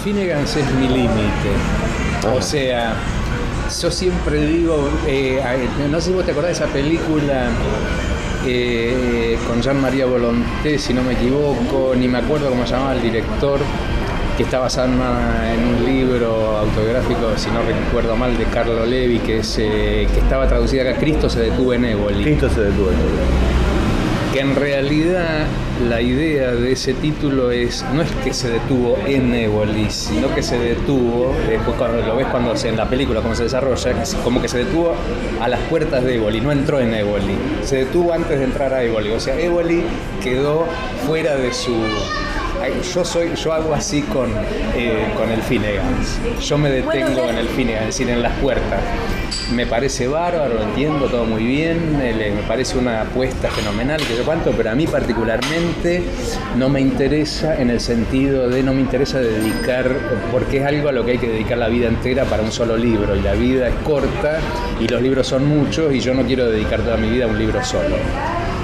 Finnegans es mi límite. O sea, yo siempre digo, no sé si vos te acordás de esa película con Jean-Marie Volonté, si no me equivoco, ni me acuerdo cómo se llamaba el director, que está basada en un libro autobiográfico, si no recuerdo mal, de Carlo Levi, que estaba traducida acá, Cristo se detuvo en Éboli. Cristo se detuvo en Éboli. Que en realidad la idea de ese título no es que se detuvo en Éboli, sino que se detuvo, después cuando lo ves en la película cómo se desarrolla, como que se detuvo a las puertas de Éboli, no entró en Éboli, se detuvo antes de entrar a Éboli, o sea, Éboli quedó fuera de su... Yo hago así con el Finnegans. Yo me detengo en el Finnegans, es decir, en las puertas. Me parece bárbaro, lo entiendo todo muy bien, me parece una apuesta fenomenal, que yo cuánto, pero a mí particularmente no me interesa en el sentido de no me interesa dedicar, porque es algo a lo que hay que dedicar la vida entera para un solo libro, y la vida es corta y los libros son muchos y yo no quiero dedicar toda mi vida a un libro solo.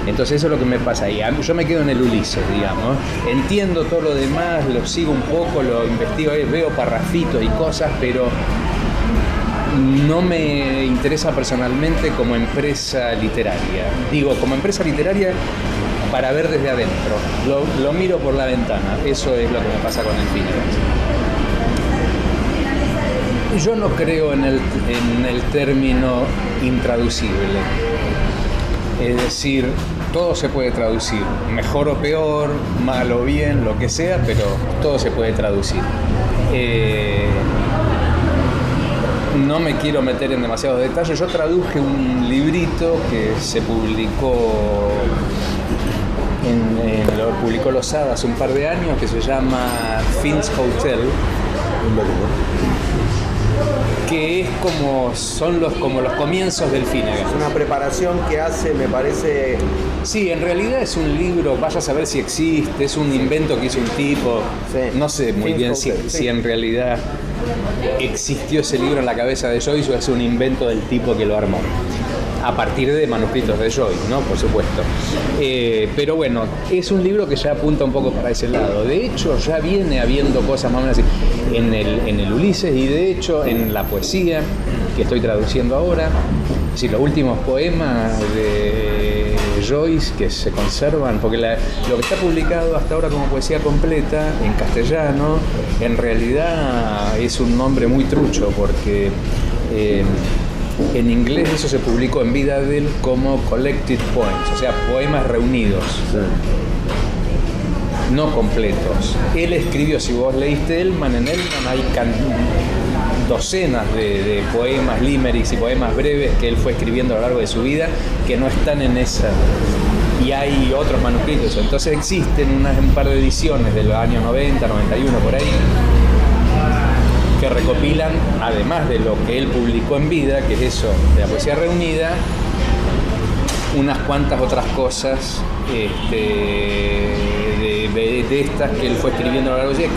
Entonces eso es lo que me pasa ahí. Yo me quedo en el Ulises, digamos. Entiendo todo lo demás, lo sigo un poco, lo investigo, veo parrafitos y cosas, pero no me interesa personalmente como empresa literaria. Digo, como empresa literaria para ver desde adentro. Lo miro por la ventana. Eso es lo que me pasa con el Finnegans. Yo no creo en el término intraducible. Es decir, todo se puede traducir, mejor o peor, mal o bien, lo que sea, pero todo se puede traducir. No me quiero meter en demasiados detalles. Yo traduje un librito que se publicó lo publicó Losada hace un par de años, que se llama Finn's Hotel, que es como los comienzos del Finnegans. Es una preparación que hace, me parece... Sí, en realidad es un libro, vaya a saber si existe, es un invento que hizo un tipo, sí. No sé muy bien si en realidad existió ese libro en la cabeza de Joyce o es un invento del tipo que lo armó. A partir de manuscritos de Joyce, ¿no? Por supuesto. Pero bueno, es un libro que ya apunta un poco para ese lado. De hecho, ya viene habiendo cosas más o menos así en el Ulises, y de hecho en la poesía que estoy traduciendo ahora. Es decir, los últimos poemas de Joyce que se conservan, porque lo que está publicado hasta ahora como poesía completa en castellano, en realidad es un nombre muy trucho, porque en inglés eso se publicó en vida de él como Collected Poems, o sea, poemas reunidos, sí. No completos. Él escribió, si vos leíste Ellman, en Ellman hay docenas de poemas, limericks y poemas breves que él fue escribiendo a lo largo de su vida que no están en esa. Y hay otros manuscritos. Entonces existen un par de ediciones de los años 90, 91, por ahí, que recopilan, además de lo que él publicó en vida, que es eso, de la poesía reunida, unas cuantas otras cosas de estas que él fue escribiendo a lo largo de su vida,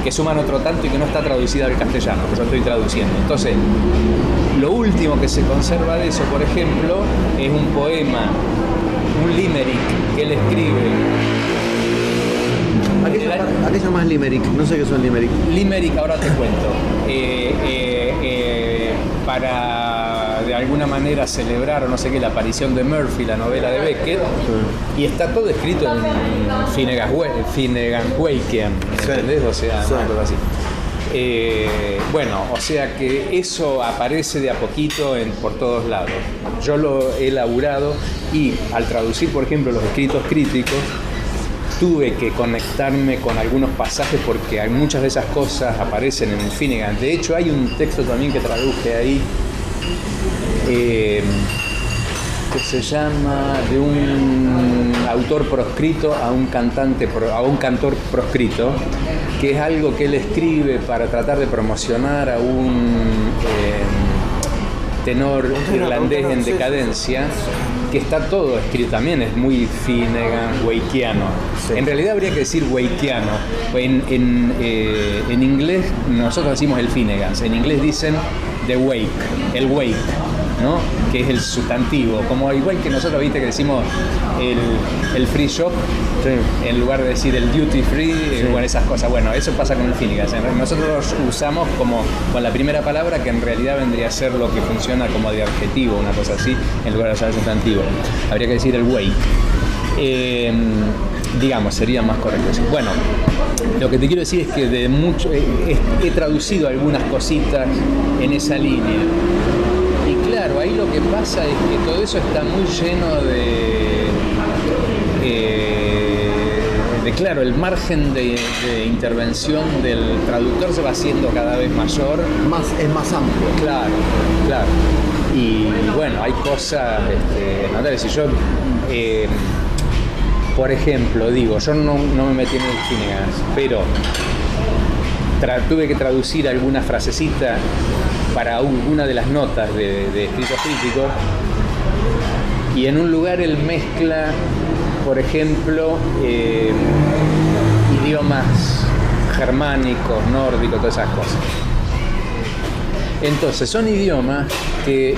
que suman otro tanto y que no está traducida al castellano, que yo estoy traduciendo. Entonces, lo último que se conserva de eso, por ejemplo, es un poema, un limerick que él escribe. ¿A qué llamas limerick? No sé qué son limerick. Limerick, ahora te cuento. Para de alguna manera celebrar o no sé qué la aparición de Murphy, la novela de Beckett, sí. Y está todo escrito en Finnegans-Wakean, ¿entendés? O sea, sí. Algo así. Bueno, o sea que eso aparece de a poquito por todos lados. Yo lo he elaborado y al traducir, por ejemplo, los escritos críticos, tuve que conectarme con algunos pasajes porque muchas de esas cosas aparecen en Finnegans. De hecho, hay un texto también que traduje ahí que se llama de un autor proscrito a un cantor proscrito, que es algo que él escribe para tratar de promocionar a un tenor irlandés en decadencia, que está todo escrito también, es muy Finnegans-Wakeano. Sí. En realidad habría que decir Wakeano. En inglés nosotros decimos el Finnegans, en inglés dicen the Wake, el Wake. ¿no? Que es el sustantivo, como igual que nosotros, viste, que decimos el free shop, Sí. en lugar de decir el duty free, bueno, esas cosas. Bueno, eso pasa con el Finnegan. Nosotros usamos como con la primera palabra, que en realidad vendría a ser lo que funciona como de adjetivo, una cosa así, en lugar de usar el sustantivo. Habría que decir el wake. Digamos, sería más correcto decir. Bueno, lo que te quiero decir es que de mucho he traducido algunas cositas en esa línea. Y claro, ahí lo que pasa es que todo eso está muy lleno claro, el margen de intervención del traductor se va haciendo cada vez mayor. Es más amplio. Claro, claro. Y bueno, hay cosas, Natalia, si yo, por ejemplo, digo, yo no me metí en el Finnegan, pero tuve que traducir alguna frasecita para una de las notas de escritos críticos, y en un lugar él mezcla, por ejemplo, idiomas germánicos, nórdicos, todas esas cosas. Entonces son idiomas que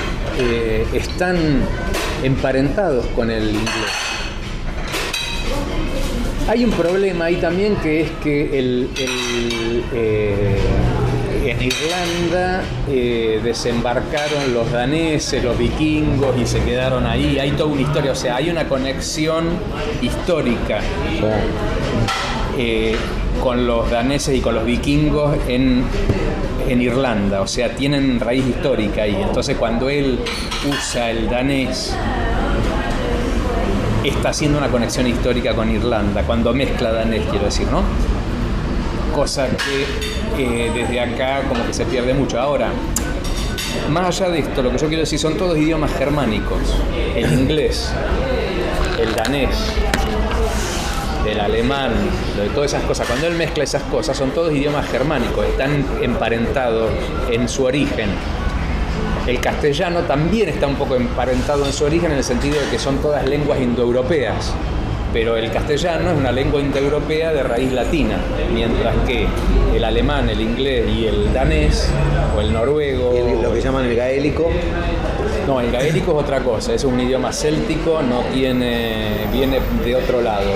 están emparentados con el inglés. Hay un problema ahí también, que es que en Irlanda desembarcaron los daneses, los vikingos, y se quedaron ahí. Hay toda una historia, o sea, hay una conexión histórica con los daneses y con los vikingos en Irlanda, o sea, tienen raíz histórica ahí. Entonces, cuando él usa el danés, está haciendo una conexión histórica con Irlanda, cuando mezcla danés, quiero decir, ¿no? Cosa que desde acá como que se pierde mucho. Ahora, más allá de esto, lo que yo quiero decir son todos idiomas germánicos. El inglés, el danés, el alemán, todas esas cosas. Cuando él mezcla esas cosas, son todos idiomas germánicos, están emparentados en su origen. El castellano también está un poco emparentado en su origen, en el sentido de que son todas lenguas indoeuropeas, pero el castellano es una lengua indoeuropea de raíz latina, mientras que el alemán, el inglés y el danés, o el noruego... Y lo que llaman el gaélico. No, el gaélico es otra cosa, es un idioma céltico, viene de otro lado,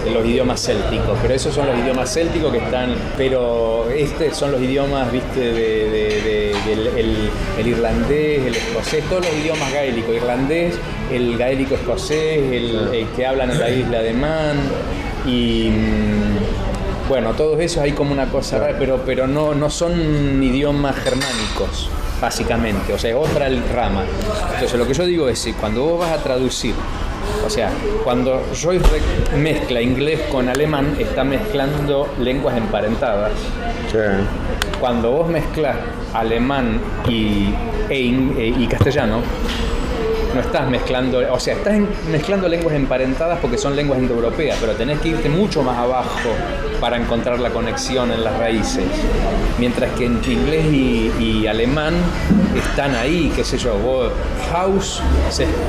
de los idiomas célticos, pero esos son los idiomas célticos que están, pero son los idiomas, viste, el irlandés, el escocés, todos los idiomas gaélicos, irlandés, el gaélico escocés, el que hablan en la isla de Man, y bueno, todos esos hay como una cosa rara, pero no son idiomas germánicos, básicamente, o sea, es otra rama. Entonces lo que yo digo es, cuando vos vas a traducir, o sea, cuando Joyce mezcla inglés con alemán, está mezclando lenguas emparentadas. Sí. Cuando vos mezclas alemán y castellano, no estás mezclando, o sea, estás mezclando lenguas emparentadas porque son lenguas indoeuropeas, pero tenés que irte mucho más abajo para encontrar la conexión en las raíces. Mientras que en inglés y alemán están ahí, qué sé yo, house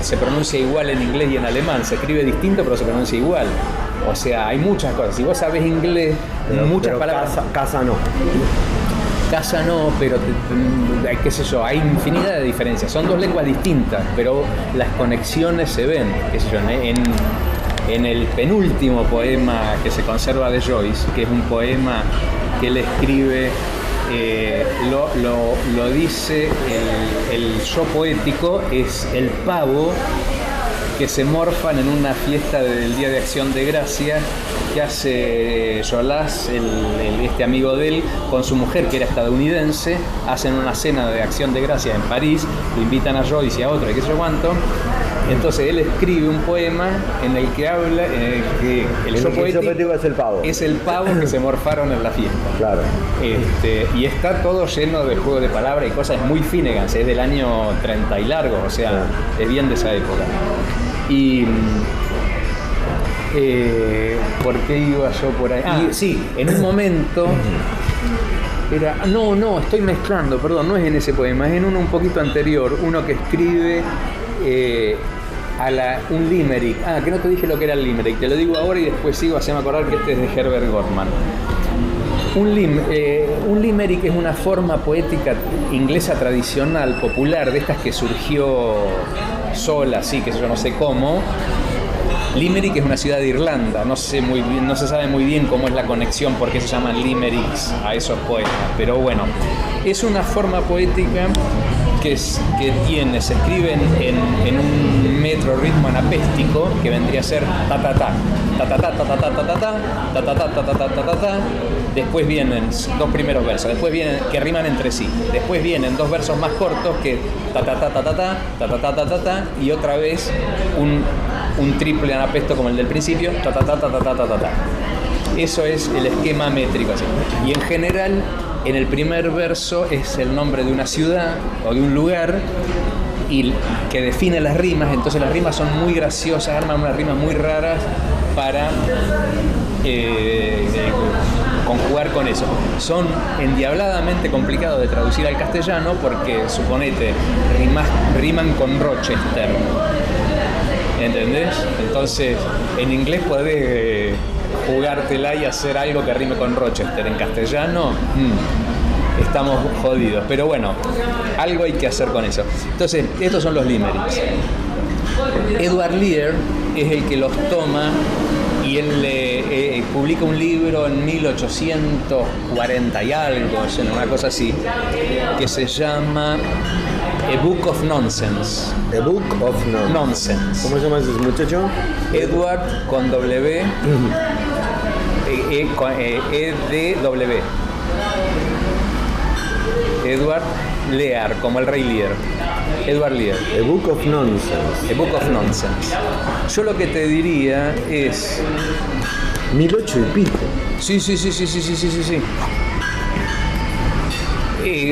se pronuncia igual en inglés y en alemán, se escribe distinto pero se pronuncia igual. O sea, hay muchas cosas. Si vos sabés inglés, muchas palabras... Casa no. Casa no, pero qué sé yo, hay infinidad de diferencias. Son dos lenguas distintas, pero las conexiones se ven. Qué sé yo, en el penúltimo poema que se conserva de Joyce, que es un poema que él escribe, lo dice, el yo poético es el pavo que se morfan en una fiesta del Día de Acción de Gracias que hace Jolas, este amigo de él, con su mujer que era estadounidense. Hacen una cena de Acción de Gracias en París, lo invitan a Joyce y a otro, y qué sé yo cuánto. Entonces él escribe un poema en el que habla que el yo poético es el pavo. Es el pavo que se morfaron en la fiesta. Claro. Y está todo lleno de juego de palabras y cosas muy Finnegan, es del año 30 y largo, o sea, es bien de esa época. Y ¿por qué iba yo por ahí? Sí, en un momento estoy mezclando, perdón, no es en ese poema, es en uno un poquito anterior, uno que escribe un limerick. Que no te dije lo que era el limerick, te lo digo ahora y después sigo, haceme acordar que este es de Herbert Gorman. Un limerick es una forma poética inglesa tradicional, popular, de estas que surgió sola, así que yo no sé cómo. Limerick es una ciudad de Irlanda, no se sabe muy bien cómo es la conexión, por qué se llaman limericks a esos poemas, pero bueno, es una forma poética que se escriben en un metro ritmo anapéstico que vendría a ser ta ta ta ta ta ta ta ta ta ta ta ta ta ta ta ta ta ta ta. Después vienen dos primeros versos, después vienen que riman entre sí, después vienen dos versos más cortos que ta ta ta ta ta ta ta ta ta ta ta ta y otra vez un triple anapesto como el del principio, ta ta ta ta ta ta ta ta. Eso es el esquema métrico así. Y en general en el primer verso es el nombre de una ciudad o de un lugar y que define las rimas, entonces las rimas son muy graciosas, arman unas rimas muy raras para conjugar con eso. Son endiabladamente complicados de traducir al castellano porque, suponete, riman con Rochester, ¿entendés? Entonces, en inglés podés jugártela y hacer algo que rime con Rochester. En castellano, estamos jodidos. Pero bueno, algo hay que hacer con eso. Entonces, estos son los limericks. Edward Lear es el que los toma y él publica un libro en 1840 y algo, una cosa así, que se llama A Book of Nonsense. A Book of Nonsense. ¿Cómo se llama ese muchacho? Edward con W, E-D-W. Edward Lear, como el rey Lear. Edward Lear. A Book of Nonsense. A Book of Nonsense. Yo lo que te diría es... 1008 y pico. Sí.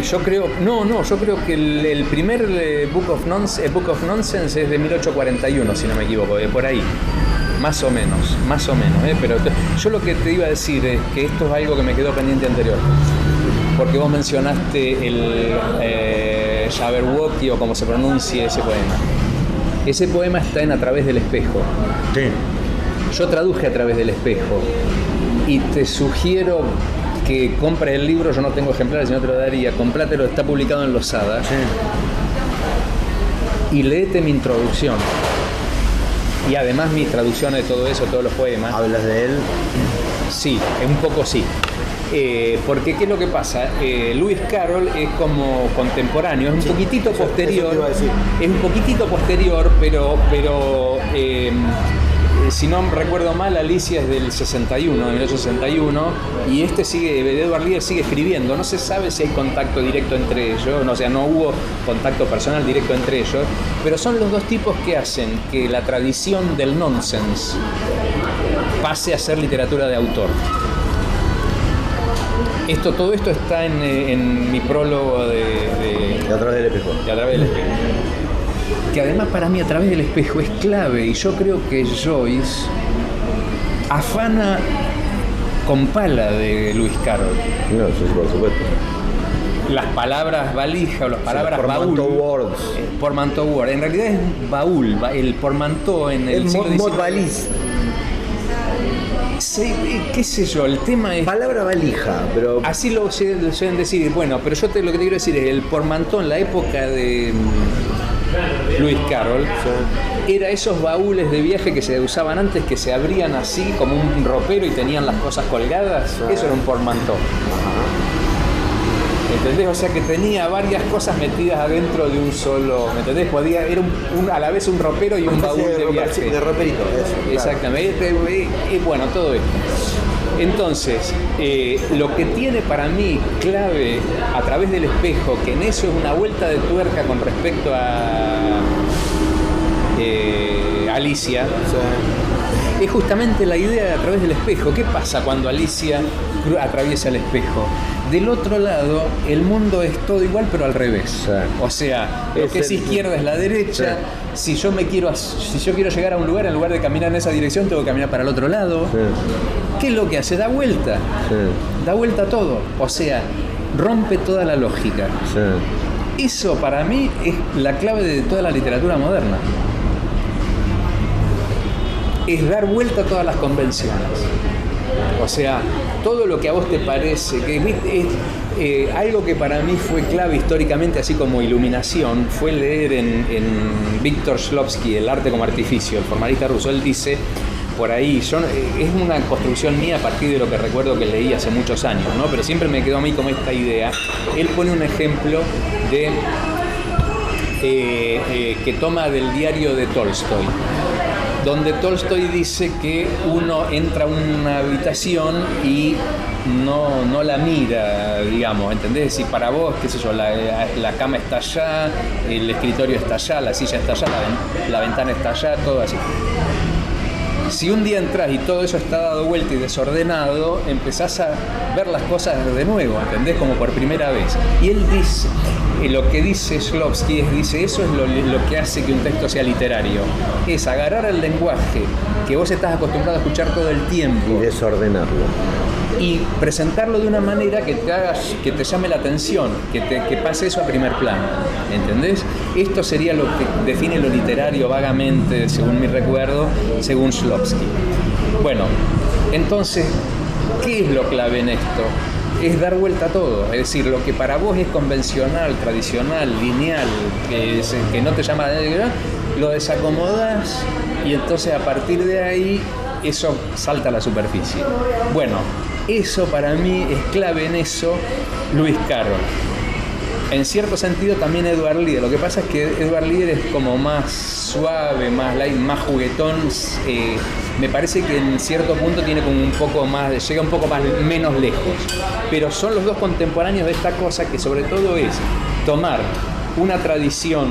Yo creo... yo creo que el primer Book of Nonsense es de 1841, si no me equivoco, de por ahí. Más o menos, pero yo lo que te iba a decir es que esto es algo que me quedó pendiente anterior. Porque vos mencionaste el Jabberwocky o como se pronuncia ese poema. Ese poema está en A través del espejo. Sí. Yo traduje A través del espejo y te sugiero que compres el libro. Yo no tengo ejemplares, si no te lo daría. Comprátelo, está publicado en Losada. Sí. Y léete mi introducción. Y además mis traducciones de todo eso, todos los poemas. ¿Hablas de él? Sí, un poco sí. Porque ¿qué es lo que pasa? Lewis Carroll es como contemporáneo, es un poquitito posterior. Es un poquitito posterior, pero si no recuerdo mal, Alicia es del 61, de 1961, y Edward Lear sigue escribiendo. No se sabe si hay contacto directo entre ellos, no hubo contacto personal directo entre ellos, pero son los dos tipos que hacen que la tradición del nonsense pase a ser literatura de autor. Todo esto está en mi prólogo de A través del espejo. A través del espejo. Que además para mí A través del espejo es clave, y yo creo que Joyce afana con pala de Lewis Carroll. No, sí, por supuesto. Las palabras valija o las palabras baúl. Portmanteau words. En realidad es baúl, el portmanteau en el siglo XIX. Mot valise. Sí, qué sé yo, el tema es... Palabra valija, pero... Así lo suelen decir. Bueno, pero yo lo que te quiero decir es el portmanteau en la época de Lewis Carroll, era esos baúles de viaje que se usaban antes, que se abrían así como un ropero y tenían las cosas colgadas. Eso era un portmanteau. ¿Entendés? O sea que tenía varias cosas metidas adentro de un solo, ¿me entendés? Era a la vez un ropero y un baúl de viaje. De roperito, eso. Exactamente. Y bueno, todo esto. Entonces, lo que tiene para mí clave A través del espejo, que en eso es una vuelta de tuerca con respecto a Alicia, es justamente la idea de A través del espejo. ¿Qué pasa cuando Alicia atraviesa el espejo? Del otro lado, el mundo es todo igual, pero al revés. Sí. O sea, lo que es izquierda es la derecha. Sí. Si yo quiero llegar a un lugar, en lugar de caminar en esa dirección, tengo que caminar para el otro lado. Sí. ¿Qué es lo que hace? Da vuelta. Sí. Da vuelta todo. O sea, rompe toda la lógica. Sí. Eso para mí es la clave de toda la literatura moderna. Es dar vuelta a todas las convenciones. O sea, todo lo que a vos te parece, que es algo que para mí fue clave históricamente, así como iluminación, fue leer en Víctor Shklovsky, El arte como artificio, el formalista ruso. Él dice, por ahí, es una construcción mía a partir de lo que recuerdo que leí hace muchos años, ¿no? Pero siempre me quedó a mí como esta idea. Él pone un ejemplo de que toma del diario de Tolstoy, donde Tolstoy dice que uno entra a una habitación y no la mira, digamos, ¿entendés? Si para vos, qué sé yo, la cama está allá, el escritorio está allá, la silla está allá, la ventana está allá, todo así. Si un día entras y todo eso está dado vuelta y desordenado, empezás a ver las cosas de nuevo, ¿entendés? Como por primera vez. Y él dice, lo que dice Shklovsky dice, eso es lo que hace que un texto sea literario. Es agarrar el lenguaje que vos estás acostumbrado a escuchar todo el tiempo. Y desordenarlo. Y presentarlo de una manera que te llame la atención, que pase eso a primer plano, ¿entendés? Esto sería lo que define lo literario vagamente, según mi recuerdo, según Shklovsky. Bueno, entonces, ¿qué es lo clave en esto? Es dar vuelta a todo, es decir, lo que para vos es convencional, tradicional, lineal, que no te llama la atención, lo desacomodás y entonces a partir de ahí eso salta a la superficie. Bueno, eso para mí es clave en eso Lewis Carroll. En cierto sentido también Edward Lear. Lo que pasa es que Edward Lear es como más suave, más light, más juguetón. Me parece que en cierto punto tiene como un poco más, llega un poco más menos lejos. Pero son los dos contemporáneos de esta cosa que sobre todo es tomar una tradición,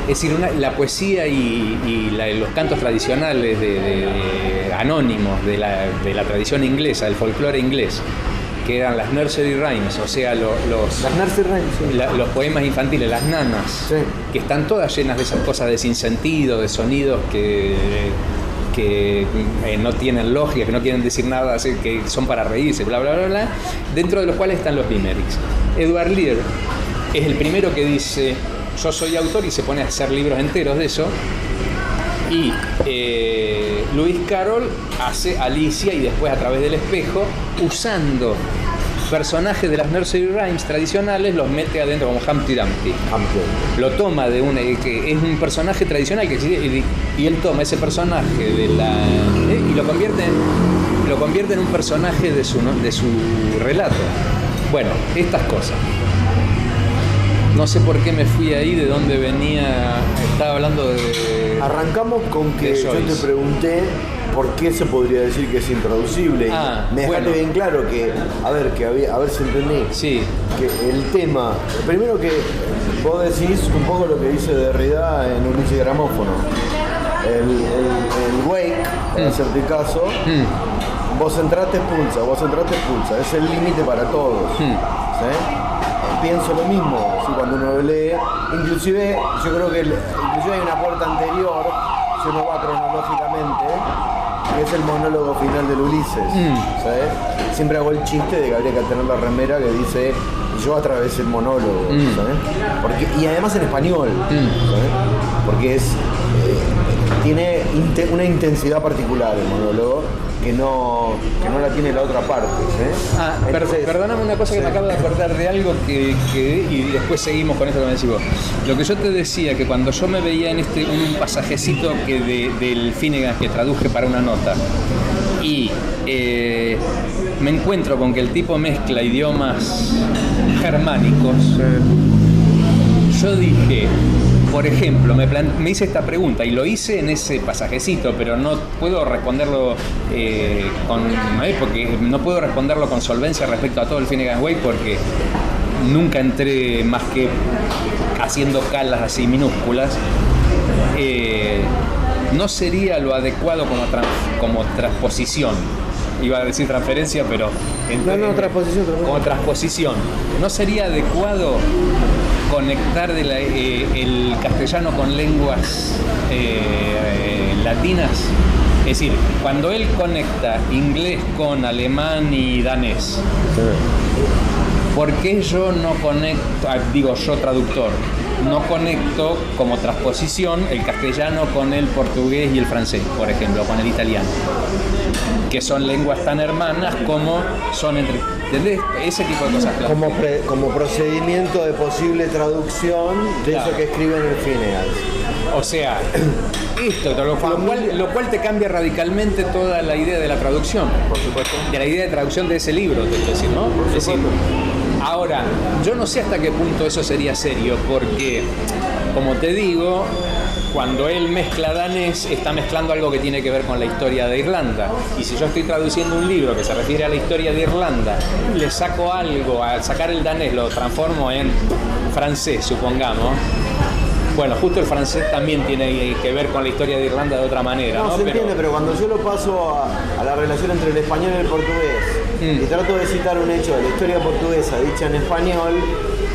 es decir, la poesía y los cantos tradicionales anónimos de la tradición inglesa, del folclore inglés, que eran las nursery rhymes, o sea, las nursery rhymes, sí. Los poemas infantiles, las nanas, sí, que están todas llenas de esas cosas de sinsentido, de sonidos que no tienen lógica, que no quieren decir nada, que son para reírse, bla, bla, bla, bla, dentro de los cuales están los limericks. Edward Lear es el primero que dice, yo soy autor, y se pone a hacer libros enteros de eso. Y Lewis Carroll hace Alicia y después A través del espejo, usando personajes de las nursery rhymes tradicionales, los mete adentro como Humpty Dumpty. Lo toma de que es un personaje tradicional que existe, y él toma ese personaje y lo convierte en un personaje de su relato. Bueno, estas cosas. No sé por qué me fui ahí, de dónde venía. Estaba hablando de... Arrancamos con que yo te pregunté por qué se podría decir que es intraducible. Me dejaste bien claro que, a ver si entendí. Sí. Que el tema, primero que vos decís un poco lo que dice Derrida en Ulises Gramófono. El wake, para hacerte caso, vos entraste, expulsa. Es el límite para todos. ¿Sí? Pienso lo mismo, ¿sí? Cuando uno lee, inclusive yo creo que inclusive hay una puerta anterior, si uno va cronológicamente, que es el monólogo final del Ulises. ¿Sabes? Siempre hago el chiste de que habría que tener la remera que dice yo atravesé el monólogo, ¿sabes? Y además en español, ¿sabes? Porque tiene una intensidad particular el monólogo que no la tiene la otra parte, ¿sí? Perdóname una cosa que me acabo de acordar de algo y después seguimos con esto que me decís vos. Lo que yo te decía, que cuando yo me veía en un pasajecito del Finnegan que traduje para una nota, y me encuentro con que el tipo mezcla idiomas germánicos, yo dije, por ejemplo, me hice esta pregunta y lo hice en ese pasajecito, pero no puedo responderlo porque no puedo responderlo con solvencia respecto a todo el Finnegan's Wake, porque nunca entré más que haciendo calas así minúsculas. No sería lo adecuado como transposición. Iba a decir transferencia, pero transposición. Como transposición. ¿No sería adecuado conectar el castellano con lenguas latinas? Es decir, cuando él conecta inglés con alemán y danés, ¿por qué yo no conecto, yo traductor, no conecto como transposición el castellano con el portugués y el francés, por ejemplo, con el italiano, que son lenguas tan hermanas como son entre... ¿Entendés? Ese tipo de cosas. Como procedimiento de posible traducción de eso que escriben en Phineas. O sea, esto, lo cual te cambia radicalmente toda la idea de la traducción, por supuesto, de la idea de traducción de ese libro, te quiero decir, ¿no? Es decir, ahora, yo no sé hasta qué punto eso sería serio, porque, como te digo, cuando él mezcla danés, está mezclando algo que tiene que ver con la historia de Irlanda. Y si yo estoy traduciendo un libro que se refiere a la historia de Irlanda, le saco algo, al sacar el danés lo transformo en francés, supongamos. Bueno, justo el francés también tiene que ver con la historia de Irlanda de otra manera, ¿no? Se entiende, pero cuando yo lo paso a la relación entre el español y el portugués y trato de citar un hecho de la historia portuguesa dicha en español,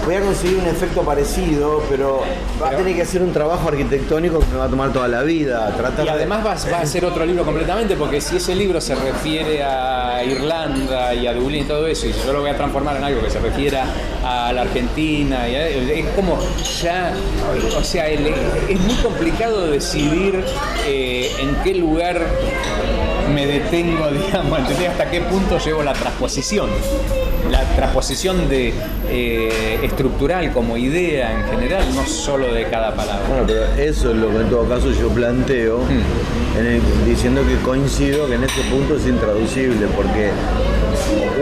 voy a conseguir un efecto parecido, pero va a tener que hacer un trabajo arquitectónico que me va a tomar toda la vida. Y además va a ser otro libro completamente, porque si ese libro se refiere a Irlanda y a Dublín y todo eso, y si yo lo voy a transformar en algo que se refiera a la Argentina, es como ya... O sea, es muy complicado decidir en qué lugar me detengo, digamos, ¿entendés? Hasta qué punto llevo la transposición de estructural como idea en general, no solo de cada palabra. Bueno, pero eso es lo que en todo caso yo planteo, diciendo que coincido que en ese punto es intraducible, porque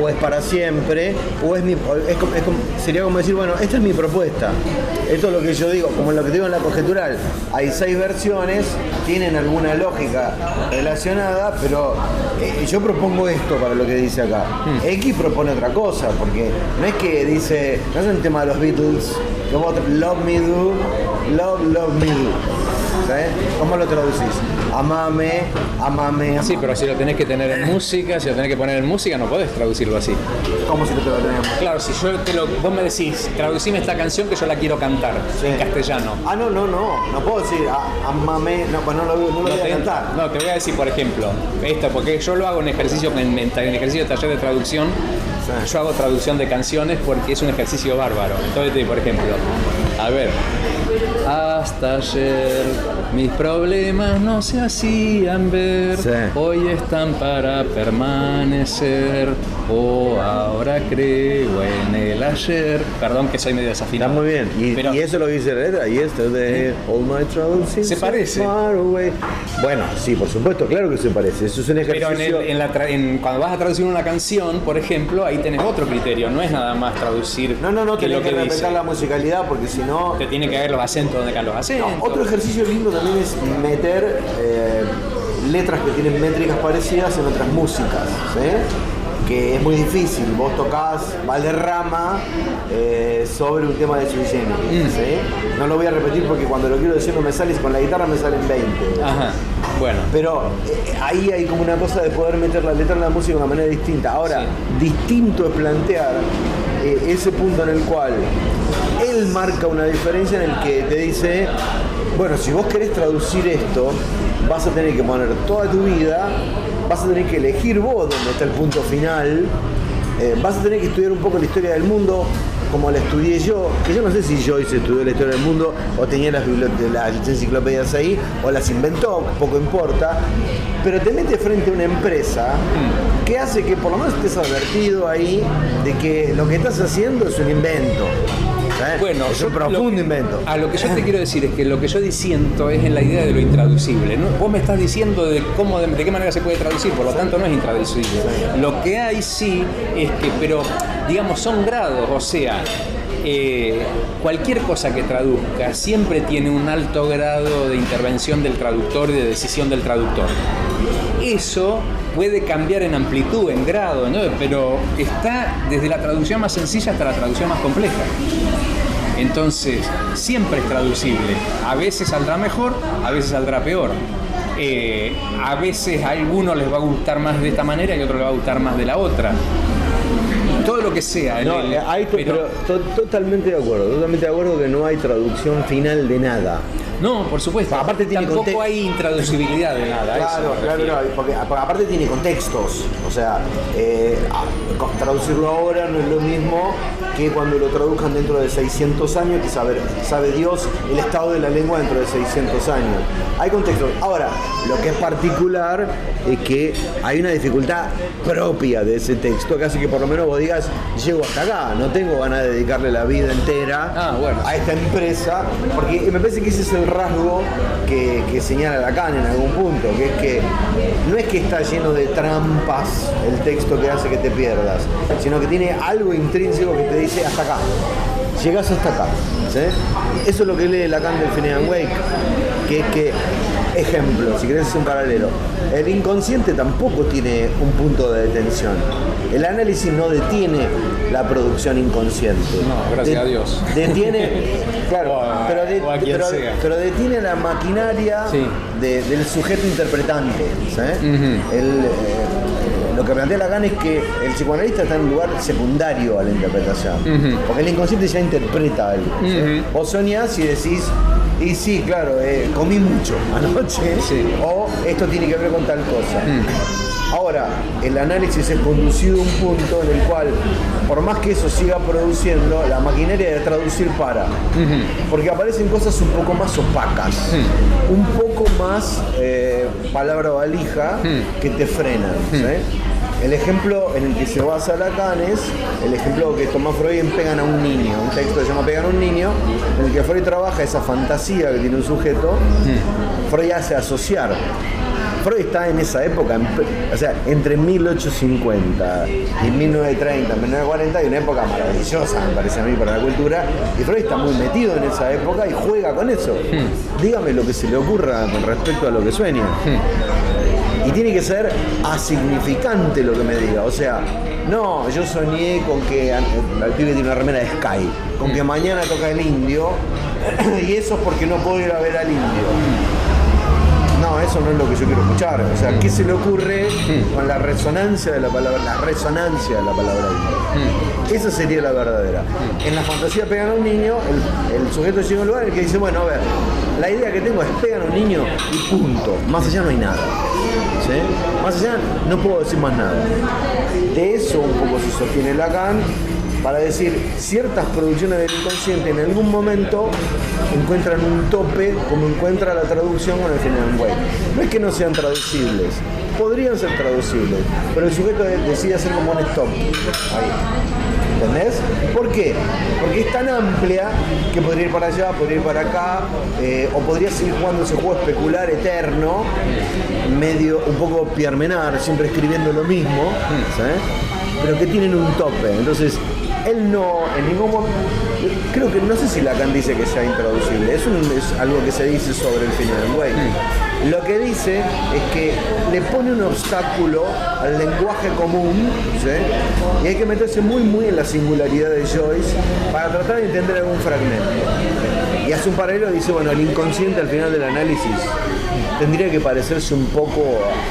o es para siempre, o sería como decir, bueno, esta es mi propuesta, esto es lo que yo digo, como lo que digo en la conjetural, hay 6 versiones, tienen alguna lógica relacionada, pero yo propongo esto para lo que dice acá. X propone otra cosa, porque no es que dice, no es un tema de los Beatles, love me do, love me do. ¿Sabes? ¿Cómo lo traducís? Amame. Sí, pero si lo tenés que tener en música, si lo tenés que poner en música, no podés traducirlo así. ¿Cómo si lo tengo que tener? Claro, si yo vos me decís, traducime esta canción que yo la quiero cantar en castellano. No puedo decir amame, no lo voy a cantar. No, te voy a decir, por ejemplo, esto, porque yo lo hago en ejercicio de taller de traducción. Yo hago traducción de canciones porque es un ejercicio bárbaro. Entonces, por ejemplo, a ver, hasta ayer mis problemas no se hacían ver, hoy están para permanecer, ahora creo en el ayer. Perdón que soy medio desafinado. Está muy bien, y eso lo dice la letra, yesterday, all my troubles se parece. Far away. Bueno, sí, por supuesto, claro que se parece, eso es un ejercicio. Pero cuando vas a traducir una canción, por ejemplo, ahí tenés otro criterio, no es nada más traducir. No, tenés que respetar la musicalidad, porque si no... Te tiene que haber los acentos donde caen los acentos. Otro ejercicio lindo también es meter letras que tienen métricas parecidas en otras músicas, ¿sí? Que es muy difícil. Vos tocás Valderrama sobre un tema de Sui Generis, ¿sí? No lo voy a repetir porque cuando lo quiero decir no me sale, y con la guitarra me salen 20. Ajá. Bueno. Pero ahí hay como una cosa de poder meter la letra en la música de una manera distinta. Ahora, distinto es plantear ese punto en el cual él marca una diferencia en el que te dice, bueno, si vos querés traducir esto, vas a tener que poner toda tu vida, vas a tener que elegir vos dónde está el punto final, vas a tener que estudiar un poco la historia del mundo como la estudié yo, que yo no sé si Joyce estudió la historia del mundo o tenía las enciclopedias ahí o las inventó, poco importa, pero te metes frente a una empresa que hace que por lo menos estés advertido ahí de que lo que estás haendo es un invento. Bueno, es un profundo invento. A lo que yo te quiero decir es que lo que yo disiento es en la idea de lo intraducible, ¿no? Vos me estás diciendo de qué manera se puede traducir, por lo tanto no es intraducible. Lo que hay sí es que, pero digamos, son grados, o sea, cualquier cosa que traduzca siempre tiene un alto grado de intervención del traductor y de decisión del traductor. Eso puede cambiar en amplitud, en grado, ¿no? Pero está desde la traducción más sencilla hasta la traducción más compleja. Entonces, siempre es traducible. A veces saldrá mejor, a veces saldrá peor. A veces a algunos les va a gustar más de esta manera y a otros les va a gustar más de la otra. Todo lo que sea. Totalmente de acuerdo que no hay traducción final de nada. No, por supuesto. Aparte tiene tampoco hay intraducibilidad de nada. Claro, porque aparte tiene contextos. O sea, traducirlo ahora no es lo mismo que cuando lo traduzcan dentro de 600 años, que sabe Dios el estado de la lengua dentro de 600 años. Hay contextos. Ahora, lo que es particular es que hay una dificultad propia de ese texto, que hace que por lo menos vos digas, llego hasta acá, no tengo ganas de dedicarle la vida entera a esta empresa, porque me parece que ese es el rasgo que señala Lacan en algún punto, que es que no es que está lleno de trampas el texto que hace que te pierdas, sino que tiene algo intrínseco que te dice hasta acá, llegás hasta acá, ¿sí? Eso es lo que lee Lacan del Fine and Wake, que es que, ejemplo, si querés hacer un paralelo, el inconsciente tampoco tiene un punto de detención. El análisis no detiene la producción inconsciente. No, gracias a Dios. Detiene, claro, pero detiene la maquinaria del sujeto interpretante. Lo que plantea Lacan es que el psicoanalista está en un lugar secundario a la interpretación. Porque el inconsciente ya interpreta algo. Vos soñás y decís, y sí, claro, comí mucho anoche, o esto tiene que ver con tal cosa. Ahora, el análisis es conducido a un punto en el cual, por más que eso siga produciendo, la maquinaria de traducir para. Porque aparecen cosas un poco más opacas, un poco más palabra valija que te frenan. ¿Sí? El ejemplo en el que se basa Lacan es el ejemplo que toma Freud en Pegan a un niño, un texto que se llama Pegan a un niño, en el que Freud trabaja esa fantasía que tiene un sujeto. Freud hace asociar. Freud está en esa época, o sea, entre 1850 y 1930, 1940, hay una época maravillosa, me parece a mí, para la cultura, y Freud está muy metido en esa época y juega con eso. Dígame lo que se le ocurra con respecto a lo que sueña. Y tiene que ser asignificante lo que me diga, o sea, no, yo soñé con que el pibe tiene una remera de Sky, con que mañana toca el Indio, y eso es porque no puedo ir a ver al Indio. No, eso no es lo que yo quiero escuchar. O sea, ¿qué se le ocurre con la resonancia de la palabra? La resonancia de la palabra indio. Esa sería la verdadera. En la fantasía Pegan a un niño, el sujeto llega a un lugar en el que dice, bueno, a ver, la idea que tengo es pegan a un niño y punto. Más allá no hay nada. ¿Sí? Más allá no puedo decir más nada. De eso un poco se sostiene Lacan, para decir, ciertas producciones del inconsciente en algún momento encuentran un tope, como encuentra la traducción con el Fine and Wake. No es que no sean traducibles, podrían ser traducibles, pero el sujeto decide hacer como un stop ahí. ¿Entendés? ¿Por qué? Porque es tan amplia que podría ir para allá, podría ir para acá, o podría seguir jugando ese juego especular eterno, medio un poco Pierre Menard, siempre escribiendo lo mismo, ¿sabes? Pero que tienen un tope. Entonces, él no, en ningún momento, creo que no sé si Lacan dice que sea intraducible, es algo que se dice sobre el Fine and Wake. Lo que dice es que le pone un obstáculo al lenguaje común, ¿sí? Y hay que meterse muy en la singularidad de Joyce para tratar de entender algún fragmento. Y hace un paralelo y dice, bueno, el inconsciente al final del análisis tendría que parecerse un poco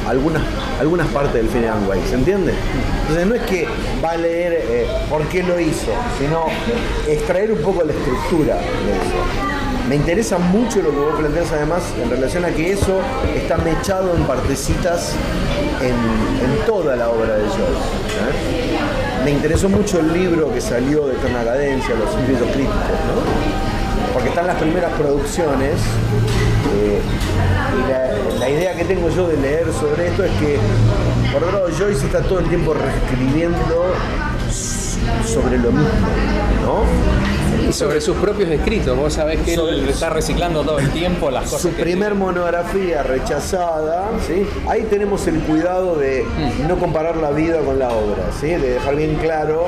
a algunas partes del Fine and Wake, ¿se entiende? Entonces no es que va a leer por qué lo hizo, sino extraer un poco la estructura de eso. Me interesa mucho lo que vos planteás además en relación a que eso está mechado en partecitas en toda la obra de Joyce. Me interesó mucho el libro que salió de Eterna Cadencia, Los Escritos Críticos, ¿no? Porque están las primeras producciones y la idea que tengo yo de leer sobre esto es que, por otro lado, Joyce está todo el tiempo reescribiendo sobre lo mismo, ¿no? Y sobre sus propios escritos, vos sabés que él está reciclando todo el tiempo las cosas. Su primer monografía rechazada, ¿sí? Ahí tenemos el cuidado de no comparar la vida con la obra, ¿sí? De dejar bien claro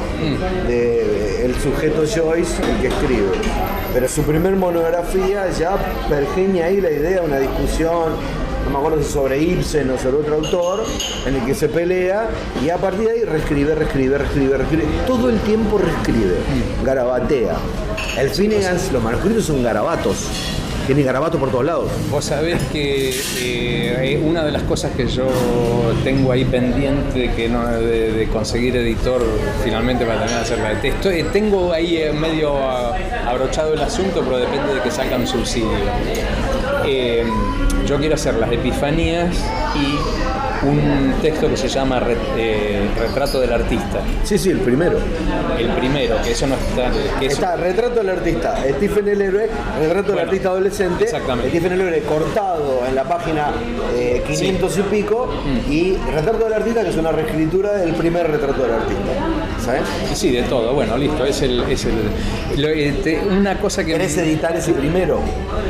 el sujeto Joyce, el que escribe. Pero su primer monografía ya pergeña ahí la idea de una discusión, no me acuerdo si sobre Ibsen o sobre otro autor, en el que se pelea y a partir de ahí reescribe, todo el tiempo reescribe, garabatea. El Finnegan, los manuscritos son garabatos, tiene garabatos por todos lados. Vos sabés que una de las cosas que yo tengo ahí pendiente de conseguir editor finalmente para terminar de hacer la texto, tengo ahí medio abrochado el asunto, pero depende de que salga un subsidio. Yo quiero hacer las Epifanías y un texto que se llama Retrato del Artista. Sí, el primero. El primero, que eso no está... Está Retrato del Artista, Stephen el Héroe, Retrato del Artista Adolescente, exactamente. Stephen el Héroe cortado en la página 500 y pico, y Retrato del Artista, que es una reescritura del primer Retrato del Artista. ¿Sabes? Sí, de todo. Bueno, listo. Una cosa que... ¿Querés editar ese primero?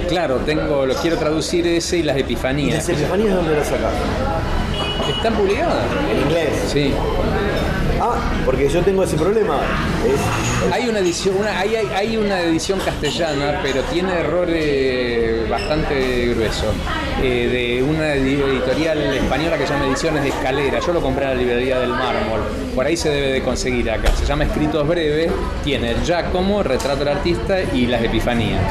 Claro, lo quiero traducir ese y las Epifanías. ¿Y las Epifanías dónde las sacás? ¿Están publicadas? ¿En inglés? Sí. Ah, porque yo tengo ese problema. Hay una edición, hay una edición castellana, pero tiene errores bastante gruesos. De una editorial española que se llama Ediciones de Escalera. Yo lo compré en la librería del Mármol. Por ahí se debe de conseguir acá. Se llama Escritos Breves. Tiene el Giacomo, Retrato del Artista y las Epifanías.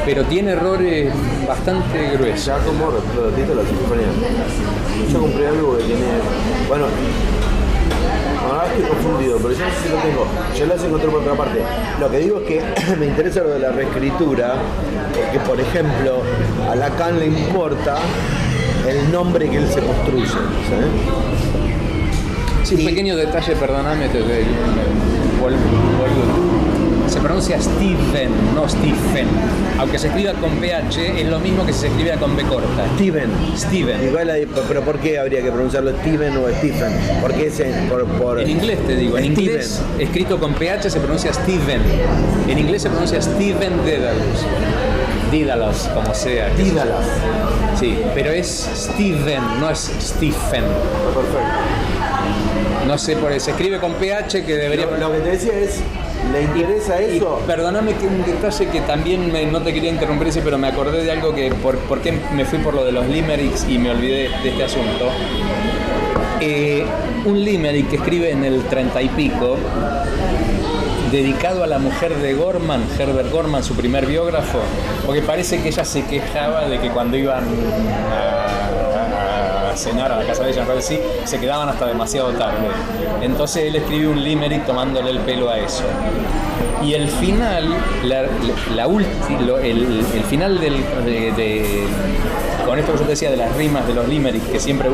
Pero tiene errores bastante gruesos. Giacomo, Retrato del Artista y las Epifanías. Yo compré algo que tiene... Bueno, ahora estoy confundido, pero yo no sé si lo tengo. Yo lo encontré por otra parte. Lo que digo es que me interesa lo de la reescritura, porque por ejemplo, a Lacan le importa el nombre que él se construye, ¿sabes? Sí, un pequeño detalle, perdóname, se pronuncia Steven, no Stephen. Aunque se escriba con PH, es lo mismo que si se escribiera con B corta. Steven. Igual, pero ¿por qué habría que pronunciarlo Steven o Stephen? Porque es en inglés te digo, en inglés escrito con PH se pronuncia Steven. En inglés se pronuncia Steven Dédalos, como sea. Dédalos. Sí, pero es Steven, no es Stephen. Perfecto. No sé, se escribe con PH que debería... Lo que te decía es, ¿le interesa eso? Y perdóname que un detalle que también no te quería interrumpir, pero me acordé de algo que... ¿Por qué me fui por lo de los limericks y me olvidé de este asunto? Un limerick que escribe en el 30 y pico, dedicado a la mujer de Gorman, Herbert Gorman, su primer biógrafo, porque parece que ella se quejaba de que cuando iban a cenar a la casa de ella, sí, se quedaban hasta demasiado tarde. Entonces él escribió un limerick tomándole el pelo a eso. Y el final, el final con esto que yo te decía de las rimas de los limericks que siempre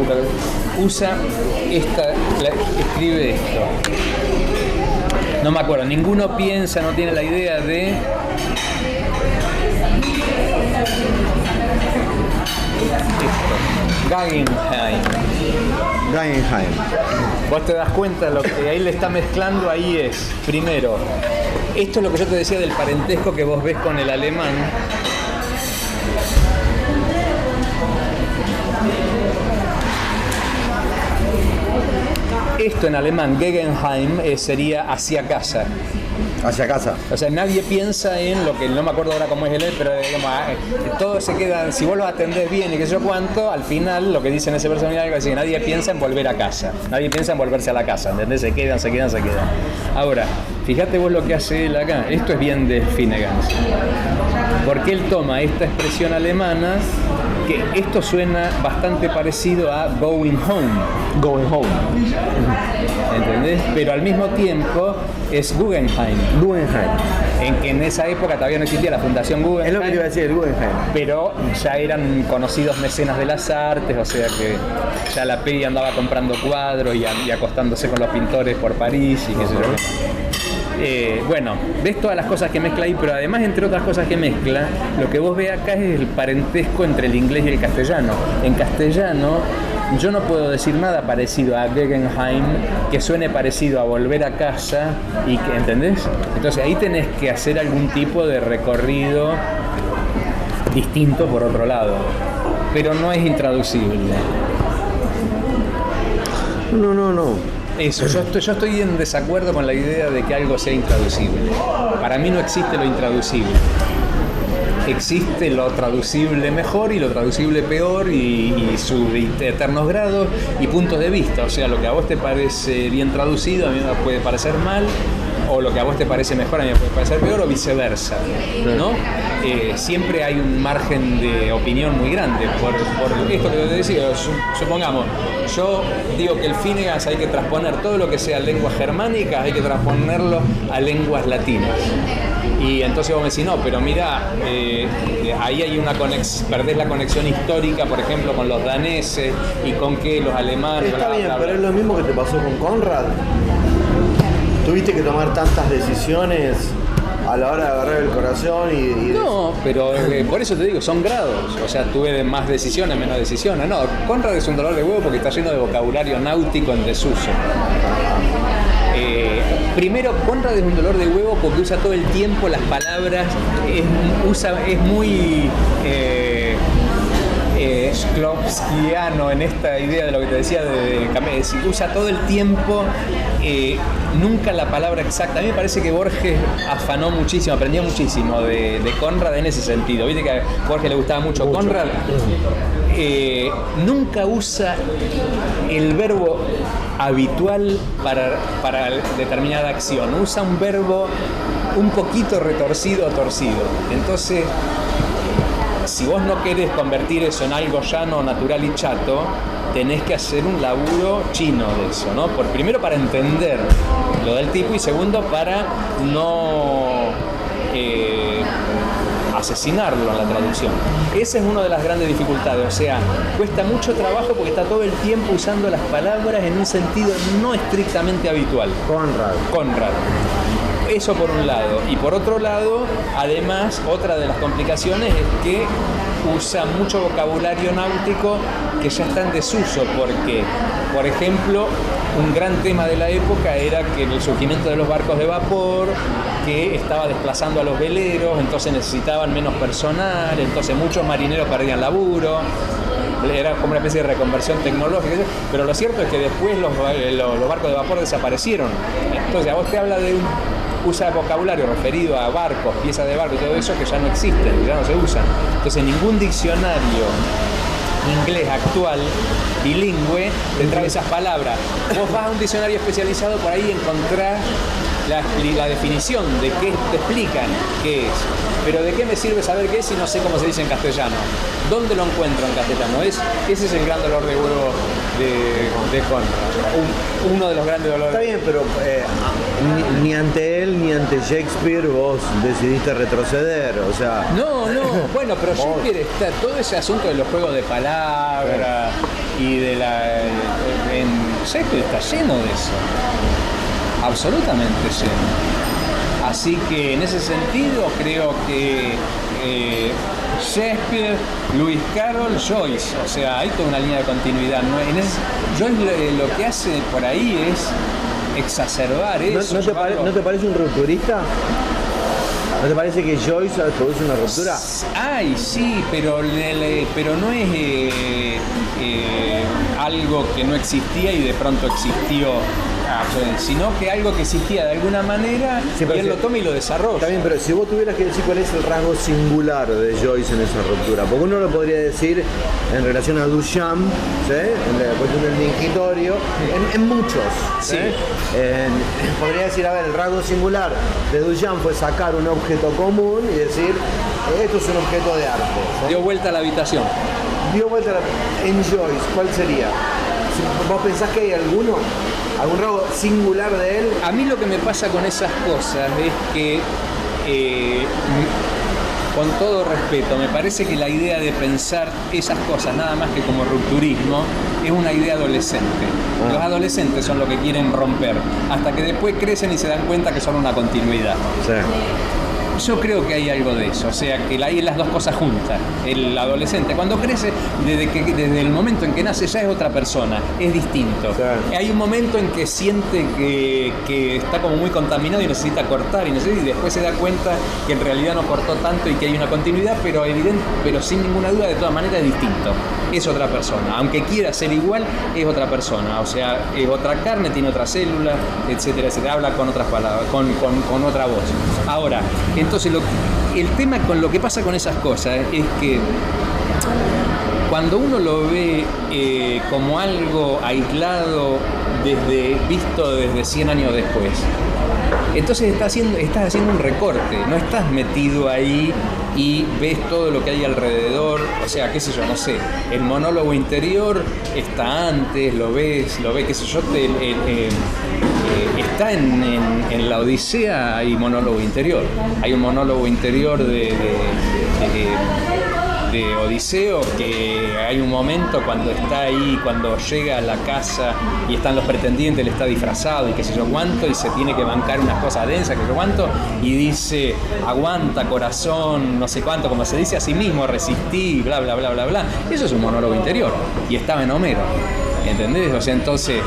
escribe esto. No me acuerdo, ninguno piensa, no tiene la idea de... Guggenheim. Vos te das cuenta, lo que ahí le está mezclando ahí es, primero, esto es lo que yo te decía del parentesco que vos ves con el alemán. Esto en alemán, Gegenheim, sería hacia casa. Hacia casa. O sea, nadie piensa en lo que, no me acuerdo ahora cómo es el él, pero digamos, todo se queda, si vos lo atendés bien y qué sé yo cuánto, al final lo que dice en ese personaje es que nadie piensa en volver a casa, nadie piensa en volverse a la casa, ¿entendés? Se quedan. Ahora, fíjate vos lo que hace él acá, esto es bien de Finnegan, porque él toma esta expresión alemana, que esto suena bastante parecido a going home, ¿entendés? Pero al mismo tiempo es Guggenheim, en que en esa época todavía no existía la Fundación Guggenheim. Es lo que te iba a decir, el Guggenheim. Pero ya eran conocidos mecenas de las artes, o sea que ya la Peggy andaba comprando cuadros y acostándose con los pintores por París y qué sé yo. Bueno, ves todas las cosas que mezcla ahí, pero además, entre otras cosas que mezcla, lo que vos ves acá es el parentesco entre el inglés y el castellano. En castellano, yo no puedo decir nada parecido a Guggenheim que suene parecido a volver a casa, y que, ¿entendés? Entonces ahí tenés que hacer algún tipo de recorrido distinto por otro lado, pero no es intraducible. No. Eso, yo estoy en desacuerdo con la idea de que algo sea intraducible. Para mí no existe lo intraducible. Existe lo traducible mejor y lo traducible peor, y sus eternos grados y puntos de vista. O sea, lo que a vos te parece bien traducido, a mí me puede parecer mal. o lo que a vos te parece mejor a mí me puede parecer peor, o viceversa, ¿no? Siempre hay un margen de opinión muy grande por esto que te decía. Supongamos, yo digo que el Finnegan hay que transponer todo lo que sea lenguas germánicas, hay que transponerlo a lenguas latinas. Y entonces vos me decís, no, pero mira, ahí hay perdés la conexión histórica, por ejemplo, con los daneses y con que los alemanes... Está bien, pero es lo mismo que te pasó con Conrad. Tuviste que tomar tantas decisiones a la hora de agarrar el corazón y No, pero por eso te digo, son grados. O sea, tuve más decisiones, menos decisiones. No, Conrad es un dolor de huevo porque está lleno de vocabulario náutico en desuso. Primero, Conrad es un dolor de huevo porque usa todo el tiempo las palabras, es muy Shklovskiano en esta idea de lo que te decía usa todo el tiempo, nunca la palabra exacta. A mí me parece que Borges afanó muchísimo, aprendió muchísimo de Conrad en ese sentido. Viste que a Borges le gustaba mucho Conrad. Nunca usa el verbo habitual para determinada acción, usa un verbo un poquito retorcido o torcido. Entonces, si vos no querés convertir eso en algo llano, natural y chato, tenés que hacer un laburo chino de eso, ¿no? Primero para entender lo del tipo y segundo para no asesinarlo en la traducción. Esa es una de las grandes dificultades, o sea, cuesta mucho trabajo porque está todo el tiempo usando las palabras en un sentido no estrictamente habitual. Conrad. Eso por un lado. Y por otro lado, además, otra de las complicaciones es que usa mucho vocabulario náutico que ya está en desuso, porque, por ejemplo, un gran tema de la época era que el surgimiento de los barcos de vapor, que estaba desplazando a los veleros, entonces necesitaban menos personal, entonces muchos marineros perdían laburo. Era como una especie de reconversión tecnológica, pero lo cierto es que después los barcos de vapor desaparecieron. Entonces a vos te habla usa vocabulario referido a barcos, piezas de barco y todo eso que ya no existen, ya no se usan. Entonces ningún diccionario inglés actual, bilingüe, te trae esas palabras. Vos vas a un diccionario especializado, por ahí encontrás la definición de qué te explican qué es. Pero ¿de qué me sirve saber qué es si no sé cómo se dice en castellano? ¿Dónde lo encuentro en castellano? Ese es el gran dolor de huevo de Conrad. Uno de los grandes dolores. Está bien, pero ni ante él ni ante Shakespeare vos decidiste retroceder, o sea... No, bueno, pero Shakespeare está todo ese asunto de los juegos de palabras y de Shakespeare está lleno de eso. Absolutamente lleno. Así que en ese sentido creo que Shakespeare, Lewis Carroll, Joyce, o sea, hay toda una línea de continuidad, ¿no? Joyce lo que hace por ahí es exacerbar eso. ¿No te parece un rupturista? ¿No te parece que Joyce produce una ruptura? Ay, sí, pero no es algo que no existía y de pronto existió, sino que algo que existía de alguna manera, sí, y él lo toma y lo desarrolla. Está bien, pero si vos tuvieras que decir cuál es el rasgo singular de Joyce en esa ruptura, porque uno lo podría decir en relación a Duchamp, ¿sí? En la cuestión del mingitorio, en muchos, ¿sí? Podría decir, a ver, el rasgo singular de Duchamp fue sacar un objeto común y decir, esto es un objeto de arte, ¿sí? Dio vuelta a la habitación. En Joyce, ¿cuál sería? ¿Vos pensás que hay algún rasgo singular de él? A mí lo que me pasa con esas cosas es que, con todo respeto, me parece que la idea de pensar esas cosas nada más que como rupturismo es una idea adolescente. Los adolescentes son los que quieren romper, hasta que después crecen y se dan cuenta que son una continuidad. Sí. Yo creo que hay algo de eso, o sea, que hay las dos cosas juntas. El adolescente cuando crece, desde el momento en que nace ya es otra persona, es distinto. Claro. Hay un momento en que siente que está como muy contaminado y necesita cortar y después se da cuenta que en realidad no cortó tanto y que hay una continuidad, pero sin ninguna duda de todas maneras es distinto. Es otra persona, aunque quiera ser igual, es otra persona, o sea, es otra carne, tiene otra célula, etcétera, etcétera, habla con otras palabras, con otra voz. Ahora, entonces el tema con lo que pasa con esas cosas es que cuando uno lo ve como algo aislado, visto desde 100 años después, entonces estás haciendo un recorte, no estás metido ahí y ves todo lo que hay alrededor. O sea, qué sé yo, no sé, el monólogo interior está antes, lo ves, qué sé yo, está en la Odisea, hay monólogo interior. Hay un monólogo interior de Odiseo, que hay un momento cuando está ahí, cuando llega a la casa y están los pretendientes, él está disfrazado y qué sé yo cuánto, y se tiene que bancar unas cosas densas, qué sé yo cuánto, y dice, aguanta corazón, no sé cuánto, como se dice a sí mismo, resistí, bla, bla, bla, bla, bla. Eso es un monólogo interior, y estaba en Homero, ¿entendés? O sea, entonces,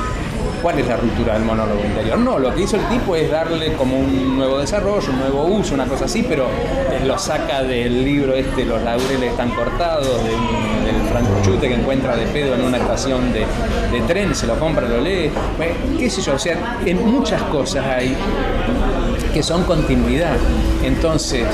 ¿cuál es la ruptura del monólogo interior? No, lo que hizo el tipo es darle como un nuevo desarrollo, un nuevo uso, una cosa así, pero lo saca del libro Los laureles están cortados, del francochute que encuentra de pedo en una estación de tren, se lo compra, lo lee, qué sé yo, o sea, en muchas cosas hay que son continuidad. Entonces,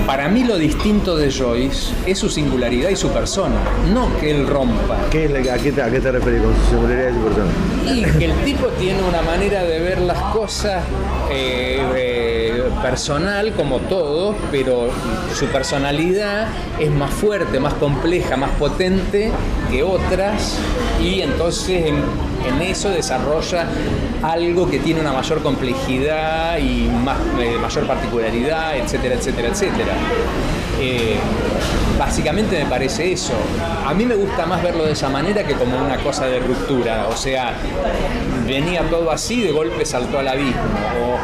para mí lo distinto de Joyce es su singularidad y su persona, no que él rompa. ¿A qué te refieres con su singularidad y su persona? Y que el tipo tiene una manera de ver las cosas personal como todos, pero su personalidad es más fuerte, más compleja, más potente que otras, y entonces en eso desarrolla algo que tiene una mayor complejidad y mayor particularidad, etcétera, etcétera, etcétera. Básicamente me parece eso. A mí me gusta más verlo de esa manera que como una cosa de ruptura. O sea, venía todo así, de golpe saltó al abismo, o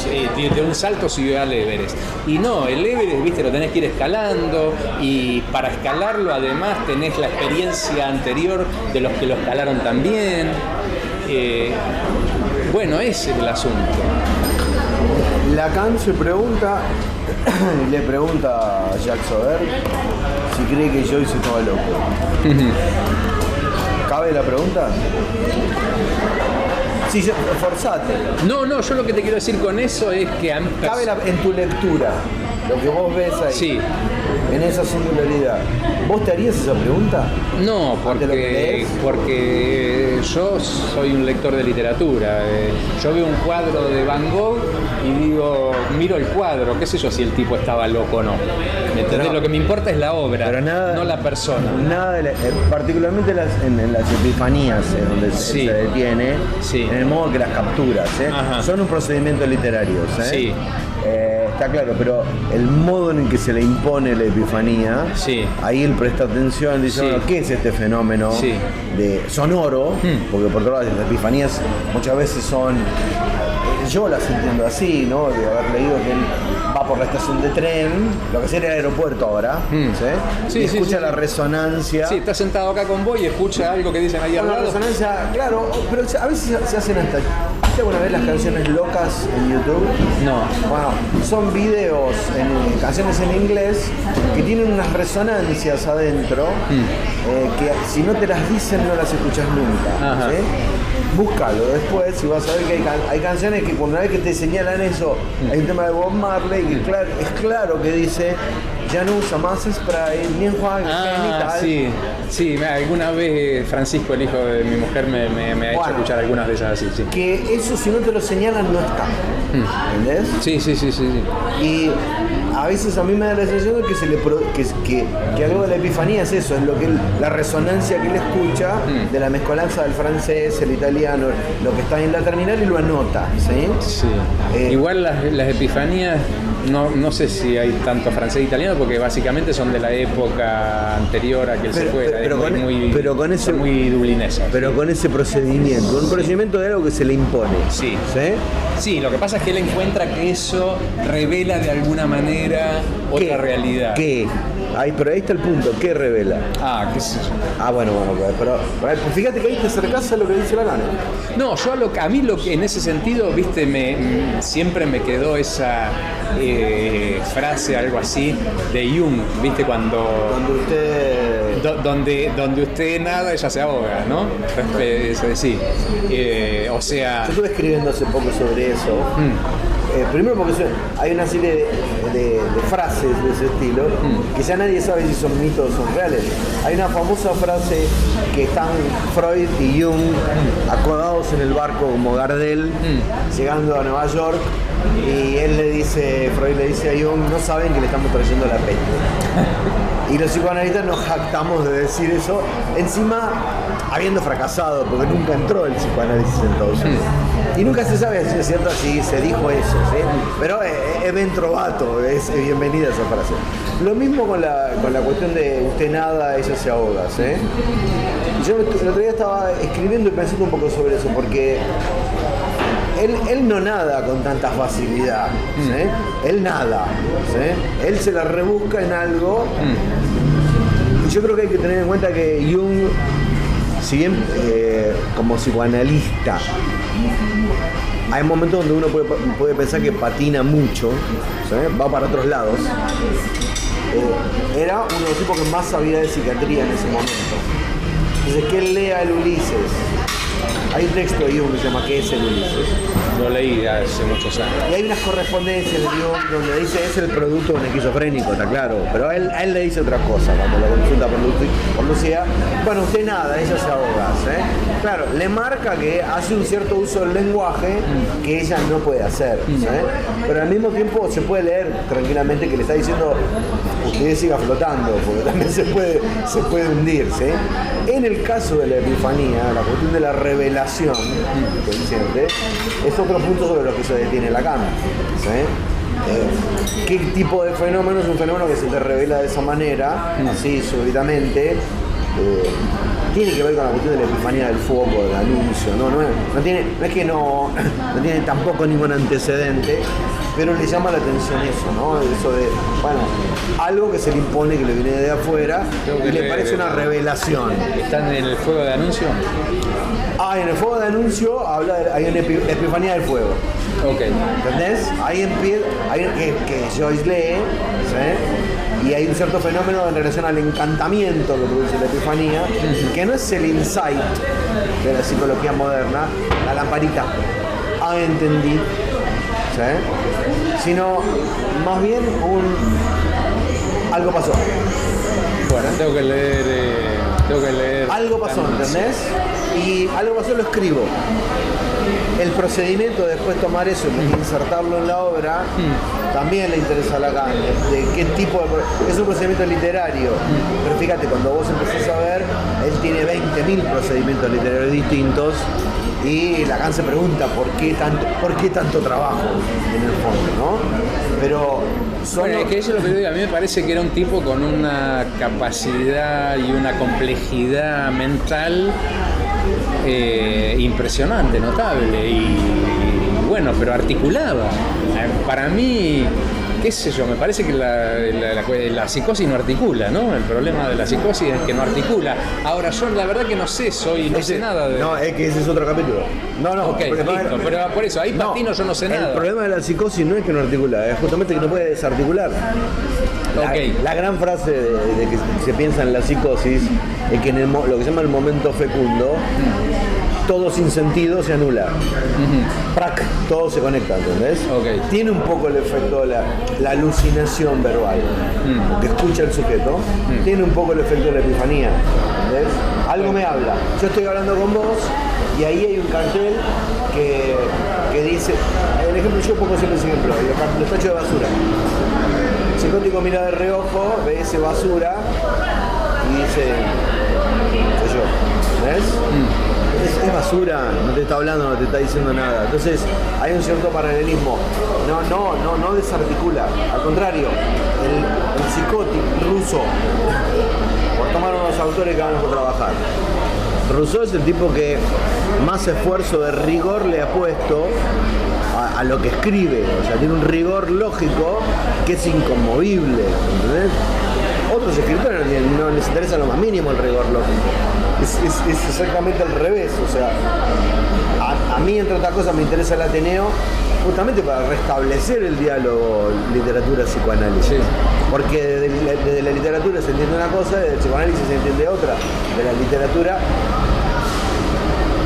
de un salto subió al Everest. Y no, el Everest, viste, lo tenés que ir escalando, y para escalarlo además tenés la experiencia anterior de los que lo escalaron también. Bueno, ese es el asunto. Lacan le pregunta a Jacques Sauveur si cree que Joyce estaba loco. ¿Cabe la pregunta? Sí, forzate. No, yo lo que te quiero decir con eso es que... Cabe en tu lectura, lo que vos ves ahí, sí, en esa singularidad. ¿Vos te harías esa pregunta? No, porque yo soy un lector de literatura. Yo veo un cuadro de Van Gogh y digo, miro el cuadro, qué sé yo si el tipo estaba loco o no. ¿Me entendés? Lo que me importa es la obra, pero nada, no la persona. Nada, particularmente en las epifanías, donde sí, se detiene, sí, en el modo que las capturas, son un procedimiento literario. Sí. Está claro, pero el modo en el que se le impone la epifanía, sí, ahí él presta atención, dice, bueno, ¿qué es este fenómeno de sonoro? Porque por otro lado las epifanías muchas veces son, yo las entiendo así, ¿no? De haber leído que él va por la estación de tren, lo que sería el aeropuerto ahora, ¿sí? Y escucha la resonancia. Sí, está sentado acá con vos y escucha algo que dicen ahí al lado. La resonancia, claro, pero a veces se hacen hasta... ¿Viste alguna vez las canciones locas en YouTube? No. Bueno, son videos, canciones en inglés, que tienen unas resonancias adentro, que si no te las dicen no las escuchas nunca. ¿Sí? Búscalo después y vas a ver que hay canciones que una vez que te señalan eso, hay un tema de Bob Marley, que es claro que dice, ya no usa más spray, ni enjuague, ni tal. Sí, alguna vez Francisco, el hijo de mi mujer, me ha hecho escuchar algunas de esas así, sí. Que eso si no te lo señalan no está, ¿entendés? Sí. Y a veces a mí me da la sensación de que algo de la epifanía es eso, es lo que la resonancia que él escucha de la mezcolanza del francés, el italiano, lo que está en la terminal y lo anota, ¿sí? Sí. Igual las epifanías, no sé si hay tanto francés e italiano, porque básicamente son de la época anterior a que él se fuera, son muy dublineses. Pero con ese procedimiento, un procedimiento de algo que se le impone. Sí, lo que pasa es que él encuentra que eso revela de alguna manera otra realidad. ¿Qué? Pero ahí está el punto, ¿qué revela? Qué sé yo. Bueno, pero fíjate que ahí te acercás a lo que dice Lacan. No, a mí en ese sentido, viste, siempre me quedó esa frase, algo así, de Jung, viste, cuando usted nada, ella se ahoga, ¿no? O sea... Yo estuve escribiendo hace poco sobre eso. primero porque hay una serie de frases de ese estilo que ya nadie sabe si son mitos o son reales. Hay una famosa frase que están Freud y Jung acodados en el barco como Gardel, llegando a Nueva York, y Freud le dice a Jung, no saben que le estamos trayendo la peste. Y los psicoanalistas nos jactamos de decir eso, encima habiendo fracasado, porque nunca entró el psicoanálisis en Estados Unidos. Y nunca se sabe si es cierto si se dijo eso, ¿sí? Pero es ben trovato, es bienvenida esa frase. Lo mismo con la cuestión de usted nada, ella se ahoga, ¿sí? Yo el otro día estaba escribiendo y pensando un poco sobre eso, porque él no nada con tanta facilidad, ¿sí? Él nada, ¿sí? Él se la rebusca en algo. Y yo creo que hay que tener en cuenta que Jung, si bien como psicoanalista, hay momentos donde uno puede pensar que patina mucho, ¿sí? Va para otros lados. Era uno de los tipos que más sabía de psiquiatría en ese momento. Entonces, que él lea el Ulises. Hay un texto de Jung que se llama ¿Qué es el Ulises? Lo leí hace muchos años. Y hay unas correspondencias de Jung donde dice es el producto de un esquizofrénico, está claro. Pero a él le dice otra cosa cuando lo consulta por Lucía. Bueno, usted nada, ella se ahoga, ¿eh? Claro, le marca que hace un cierto uso del lenguaje que ella no puede hacer, ¿eh? Pero al mismo tiempo se puede leer tranquilamente que le está diciendo usted siga flotando, porque también se puede hundir, ¿sí? En el caso de la epifanía, la cuestión de la revelación consciente es otro punto sobre lo que se detiene Lacan, ¿sí? ¿Qué tipo de fenómeno? Es un fenómeno que se te revela de esa manera, así súbitamente. Tiene que ver con la cuestión de la epifanía del foco, del anuncio, no tiene tampoco ningún antecedente, pero le llama la atención eso, ¿no? Eso de, bueno, algo que se le impone, que le viene de afuera y le parece una revelación. ¿Están en el fuego de anuncio? En el fuego de anuncio hay una epifanía del fuego. Ok. ¿Entendés? Ahí empieza, que Joyce lee, ¿sí? Y hay un cierto fenómeno en relación al encantamiento que produce la epifanía, que no es el insight de la psicología moderna, la lamparita, entendí, ¿sí? Sino más bien algo pasó. Bueno, tengo que leer. Algo pasó, ¿entendés? Y algo pasó, lo escribo. El procedimiento de después tomar eso y insertarlo en la obra también le interesa a Lacan, de qué tipo de... Es un procedimiento literario, pero fíjate, cuando vos empezás a ver, él tiene 20.000 procedimientos literarios distintos y Lacan se pregunta por qué tanto trabajo en el fondo, ¿no? Pero bueno, es que eso es lo que digo, a mí me parece que era un tipo con una capacidad y una complejidad mental impresionante, notable y bueno, pero articulaba. Para mí, qué sé yo, me parece que la psicosis no articula, ¿no? El problema de la psicosis es que no articula. Ahora yo la verdad que no sé nada de... No, es que ese es otro capítulo. No, ok, listo, pero por eso, ahí patino, yo no sé nada. El problema de la psicosis no es que no articula, es justamente que no puede desarticular. La gran frase de que se piensa en la psicosis es que en lo que se llama el momento fecundo, todo sin sentido se anula. ¡Prac! Todo se conecta, ¿entendés? Okay. Tiene un poco el efecto de la alucinación verbal, que escucha el sujeto. Tiene un poco el efecto de la epifanía, ¿entendés? Algo me habla. Yo estoy hablando con vos y ahí hay un cartel que dice... El ejemplo, yo pongo siempre ese ejemplo, los tachos de basura. El psicótico mira de reojo, ve ese basura y dice... soy yo, ¿ves? Es basura, no te está hablando, no te está diciendo nada. Entonces hay un cierto paralelismo. No desarticula. Al contrario, el psicótico ruso, por tomar unos autores que vamos a trabajar. Rousseau es el tipo que más esfuerzo de rigor le ha puesto a lo que escribe. O sea, tiene un rigor lógico que es inconmovible, ¿entendés? Otros escritores no les interesa lo más mínimo el rigor lógico. Es exactamente al revés. O sea, a mí, entre otras cosas, me interesa el Ateneo justamente para restablecer el diálogo literatura-psicoanálisis. Sí. Porque desde la literatura se entiende una cosa, desde el psicoanálisis se entiende otra. De la literatura,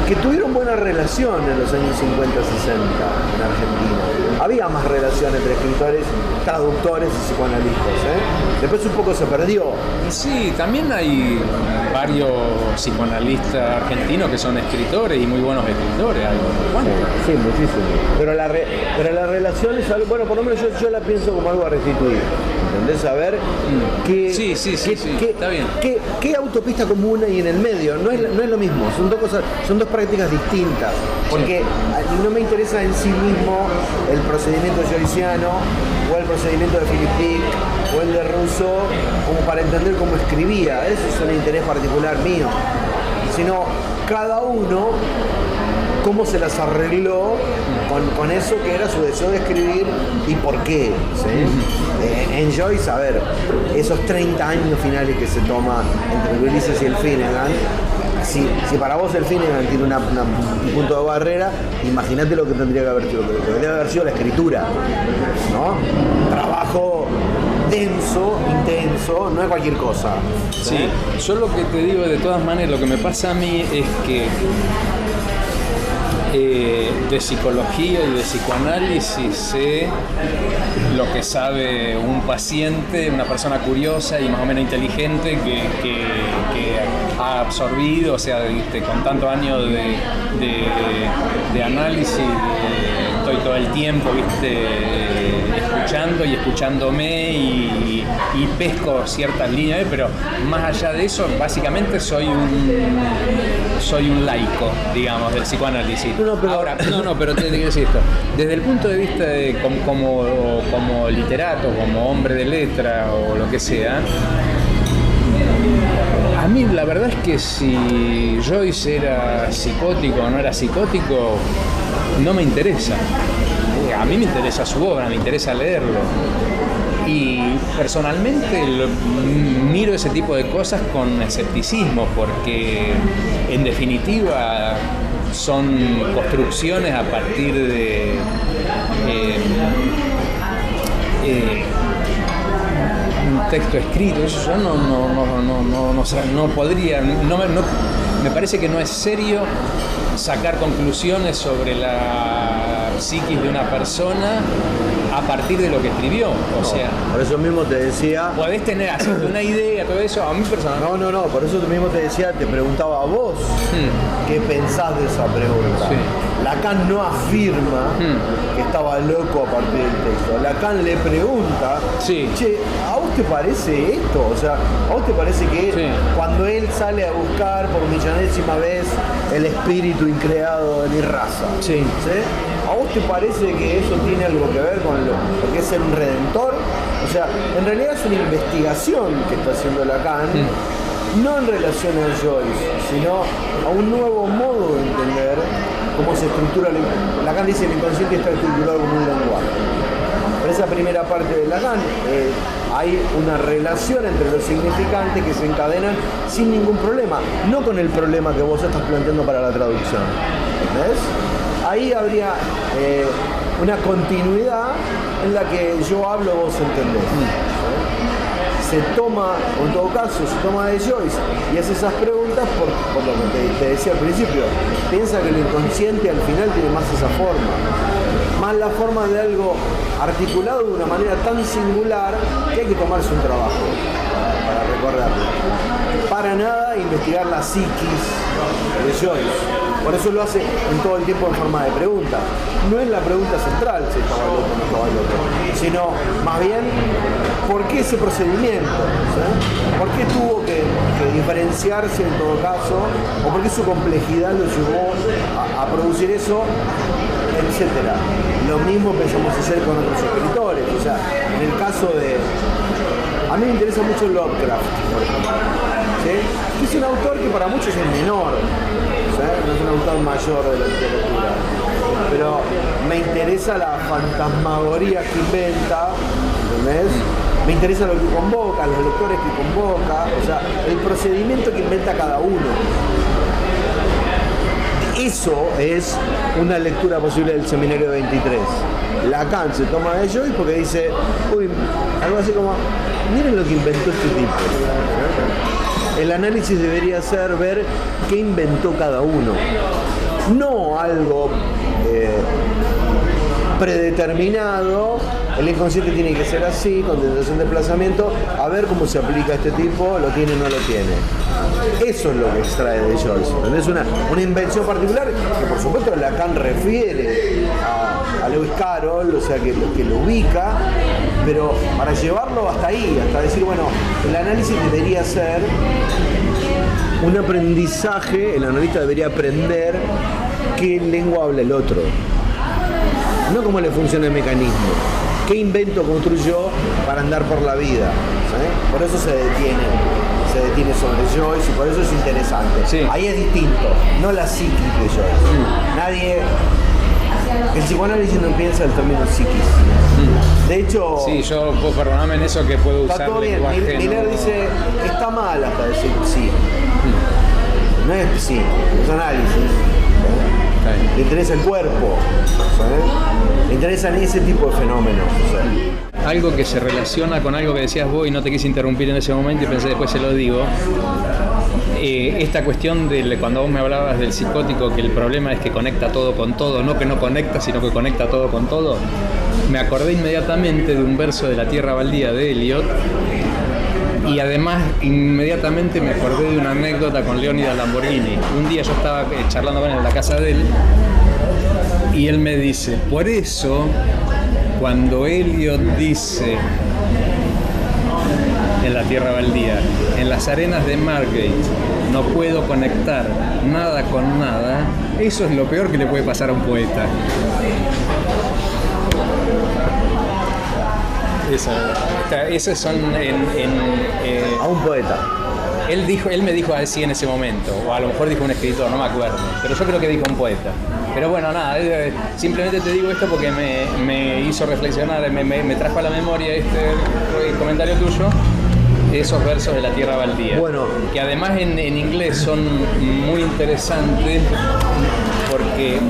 que tuvieron buena relación en los años 50-60 en Argentina. Había más relación entre escritores, traductores y psicoanalistas, ¿eh? Después un poco se perdió. Sí, también hay varios psicoanalistas argentinos que son escritores y muy buenos escritores. Sí, muchísimo. Pero la relación es algo, bueno, por lo menos yo la pienso como algo a restituir. ¿Entendés? A ver qué, está bien. Qué autopista común hay en el medio. No es lo mismo, son dos prácticas distintas. Porque no me interesa en sí mismo el procedimiento joyciano o el procedimiento de Philip Dick o el de Rousseau como para entender cómo escribía. Eso es un interés particular mío. Sino cada uno cómo se las arregló con eso que era su deseo de escribir y por qué, ¿sí? En Joyce, a ver, esos 30 años finales que se toma entre Ulises y el Finnegan, si para vos el Finnegan tiene un punto de barrera, imagínate lo que tendría que haber sido, la escritura, ¿no? Trabajo denso, intenso, no es cualquier cosa. Sí, yo lo que te digo de todas maneras, lo que me pasa a mí es que de psicología y de psicoanálisis sé lo que sabe un paciente, una persona curiosa y más o menos inteligente que ha absorbido, o sea, con tantos años de análisis, estoy todo el tiempo, escuchando y escuchándome y pesco ciertas líneas, pero más allá de eso, básicamente soy un laico, digamos, del psicoanálisis. Pero te quiero decir esto. Desde el punto de vista de como literato, como hombre de letra o lo que sea, a mí la verdad es que si Joyce era psicótico o no era psicótico, no me interesa. A mí me interesa su obra, me interesa leerlo. Y personalmente miro ese tipo de cosas con escepticismo, porque en definitiva son construcciones a partir de un texto escrito. Yo no podría, me parece que no es serio sacar conclusiones sobre la psiquis de una persona a partir de lo que escribió, o sea... Por eso mismo te decía... Podés tener hacerte una idea, todo eso, a mí personalmente... No, por eso mismo te decía, te preguntaba a vos qué pensás de esa pregunta. Sí. Lacan no afirma que estaba loco a partir del texto. Lacan le pregunta, che, ¿a vos te parece esto? O sea, ¿a vos te parece que cuando él sale a buscar por millonésima vez el espíritu increado de mi raza? ¿Sí? ¿A vos te parece que eso tiene algo que ver con lo que es ser un redentor? O sea, en realidad es una investigación que está haciendo Lacan, no en relación a Joyce, sino a un nuevo modo de entender cómo se estructura. Lacan dice que el inconsciente está estructurado como un lenguaje. En esa primera parte de Lacan hay una relación entre los significantes que se encadenan sin ningún problema, no con el problema que vos estás planteando para la traducción. ¿Ves? Ahí habría una continuidad en la que yo hablo, vos entendés. Se toma, o en todo caso, se toma de Joyce y hace esas preguntas por lo que te decía al principio. Piensa que el inconsciente al final tiene más esa forma, más la forma de algo articulado de una manera tan singular que hay que tomarse un trabajo para recordarlo. Para nada investigar la psiquis de Joyce. Por eso lo hace en todo el tiempo en forma de pregunta. No es la pregunta central si estaba loco o no estaba loco, sino más bien ¿por qué ese procedimiento? ¿Sí? ¿Por qué tuvo que diferenciarse en todo caso? ¿O por qué su complejidad lo llevó a producir eso? Etcétera. Lo mismo pensamos hacer con otros escritores. O sea, en el caso de... A mí me interesa mucho Lovecraft, por ejemplo. ¿Sí? Es un autor que para muchos es menor. ¿Sí? No es un autor mayor de la literatura. Pero me interesa la fantasmagoría que inventa, ¿entendés? Me interesa lo que convoca, los lectores que convoca, o sea, el procedimiento que inventa cada uno. Eso es una lectura posible del Seminario 23. Lacan se toma de Joyce porque dice, algo así como, miren lo que inventó este tipo. El análisis debería ser ver qué inventó cada uno. no algo predeterminado. El inconsciente tiene que ser así, con tentación de desplazamiento, a ver cómo se aplica a este tipo, lo tiene o no lo tiene. Eso es lo que extrae de Joyce. Es una invención particular que por supuesto Lacan refiere a Lewis Carroll, o sea que lo ubica, pero para llevarlo hasta ahí, hasta decir, bueno, el análisis debería ser un aprendizaje, el analista debería aprender qué lengua habla el otro, no cómo le funciona el mecanismo, qué invento construyó para andar por la vida, ¿sí? Por eso se detiene sobre Joyce y por eso es interesante. Sí. Ahí es distinto, no la psiquis de Joyce. El psicoanálisis no piensa el término psiquis. De hecho, sí, yo, vos perdoname en eso que puedo usar. está todo bien. Lenguaje, Miller dice, está mal hasta decir sí. No es sí, es análisis. Le interesa el cuerpo, ¿sabes? Le interesan ese tipo de fenómenos. ¿Sabes? Algo que se relaciona con algo que decías vos y no te quise interrumpir en ese momento y pensé después se lo digo. Esta cuestión de cuando vos me hablabas del psicótico, que el problema es que conecta todo con todo, no que no conecta, sino que conecta todo con todo, me acordé inmediatamente de un verso de La Tierra Baldía de Eliot. Y además, inmediatamente me acordé de una anécdota con Leónidas Lamborghini. Un día yo estaba charlando con él en la casa de él y él me dice, por eso, cuando Eliot dice en La Tierra Baldía, en las arenas de Margate no puedo conectar nada con nada, eso es lo peor que le puede pasar a un poeta. Esos son A un poeta. Él me dijo así en ese momento, o a lo mejor dijo un escritor, no me acuerdo, pero yo creo que dijo un poeta. Pero bueno, nada, simplemente te digo esto porque me hizo reflexionar, me trajo a la memoria este comentario tuyo, esos versos de La Tierra Baldía. Bueno, que además en inglés son muy interesantes porque,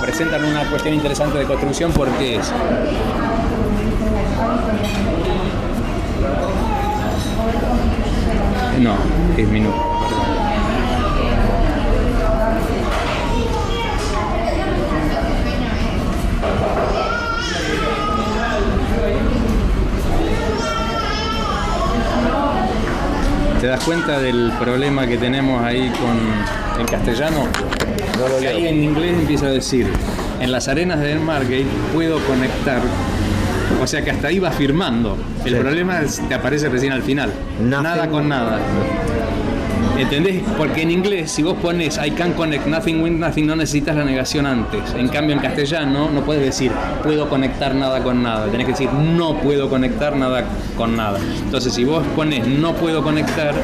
presentan una cuestión interesante de construcción porque es... No, 10 minutos. ¿Te das cuenta del problema que tenemos ahí con el castellano? No lo que ahí leo. en inglés empieza a decir, en las arenas de Margate puedo conectar. O sea que hasta ahí va firmando. El Sí. problema te aparece recién al final. Nothing. Nada con nada. ¿Entendés? Porque en inglés, si vos pones I can connect nothing with nothing, no necesitas la negación antes. En cambio, en castellano no puedes decir puedo conectar nada con nada. Tenés que decir no puedo conectar nada con nada. Entonces, si vos pones no puedo conectar,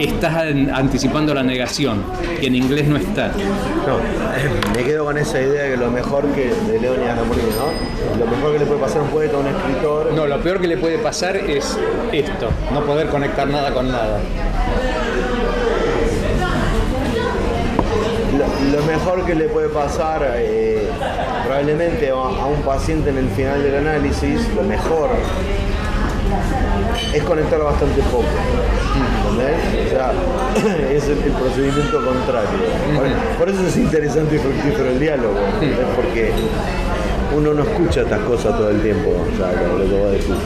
estás anticipando la negación, que en inglés no está. No, me quedo con esa idea que lo mejor que de Leónidas Lamborghini, ¿no? Lo mejor que le puede pasar a un poeta, a un escritor. No, lo peor que le puede pasar es esto, no poder conectar nada con nada. Lo mejor que le puede pasar probablemente a un paciente en el final del análisis, lo mejor es conectar bastante poco. ¿Entendés? O sea, es el procedimiento contrario. Por eso es interesante y fructífero el diálogo, ¿entendés? Porque uno no escucha estas cosas todo el tiempo, o sea, lo que vos decís.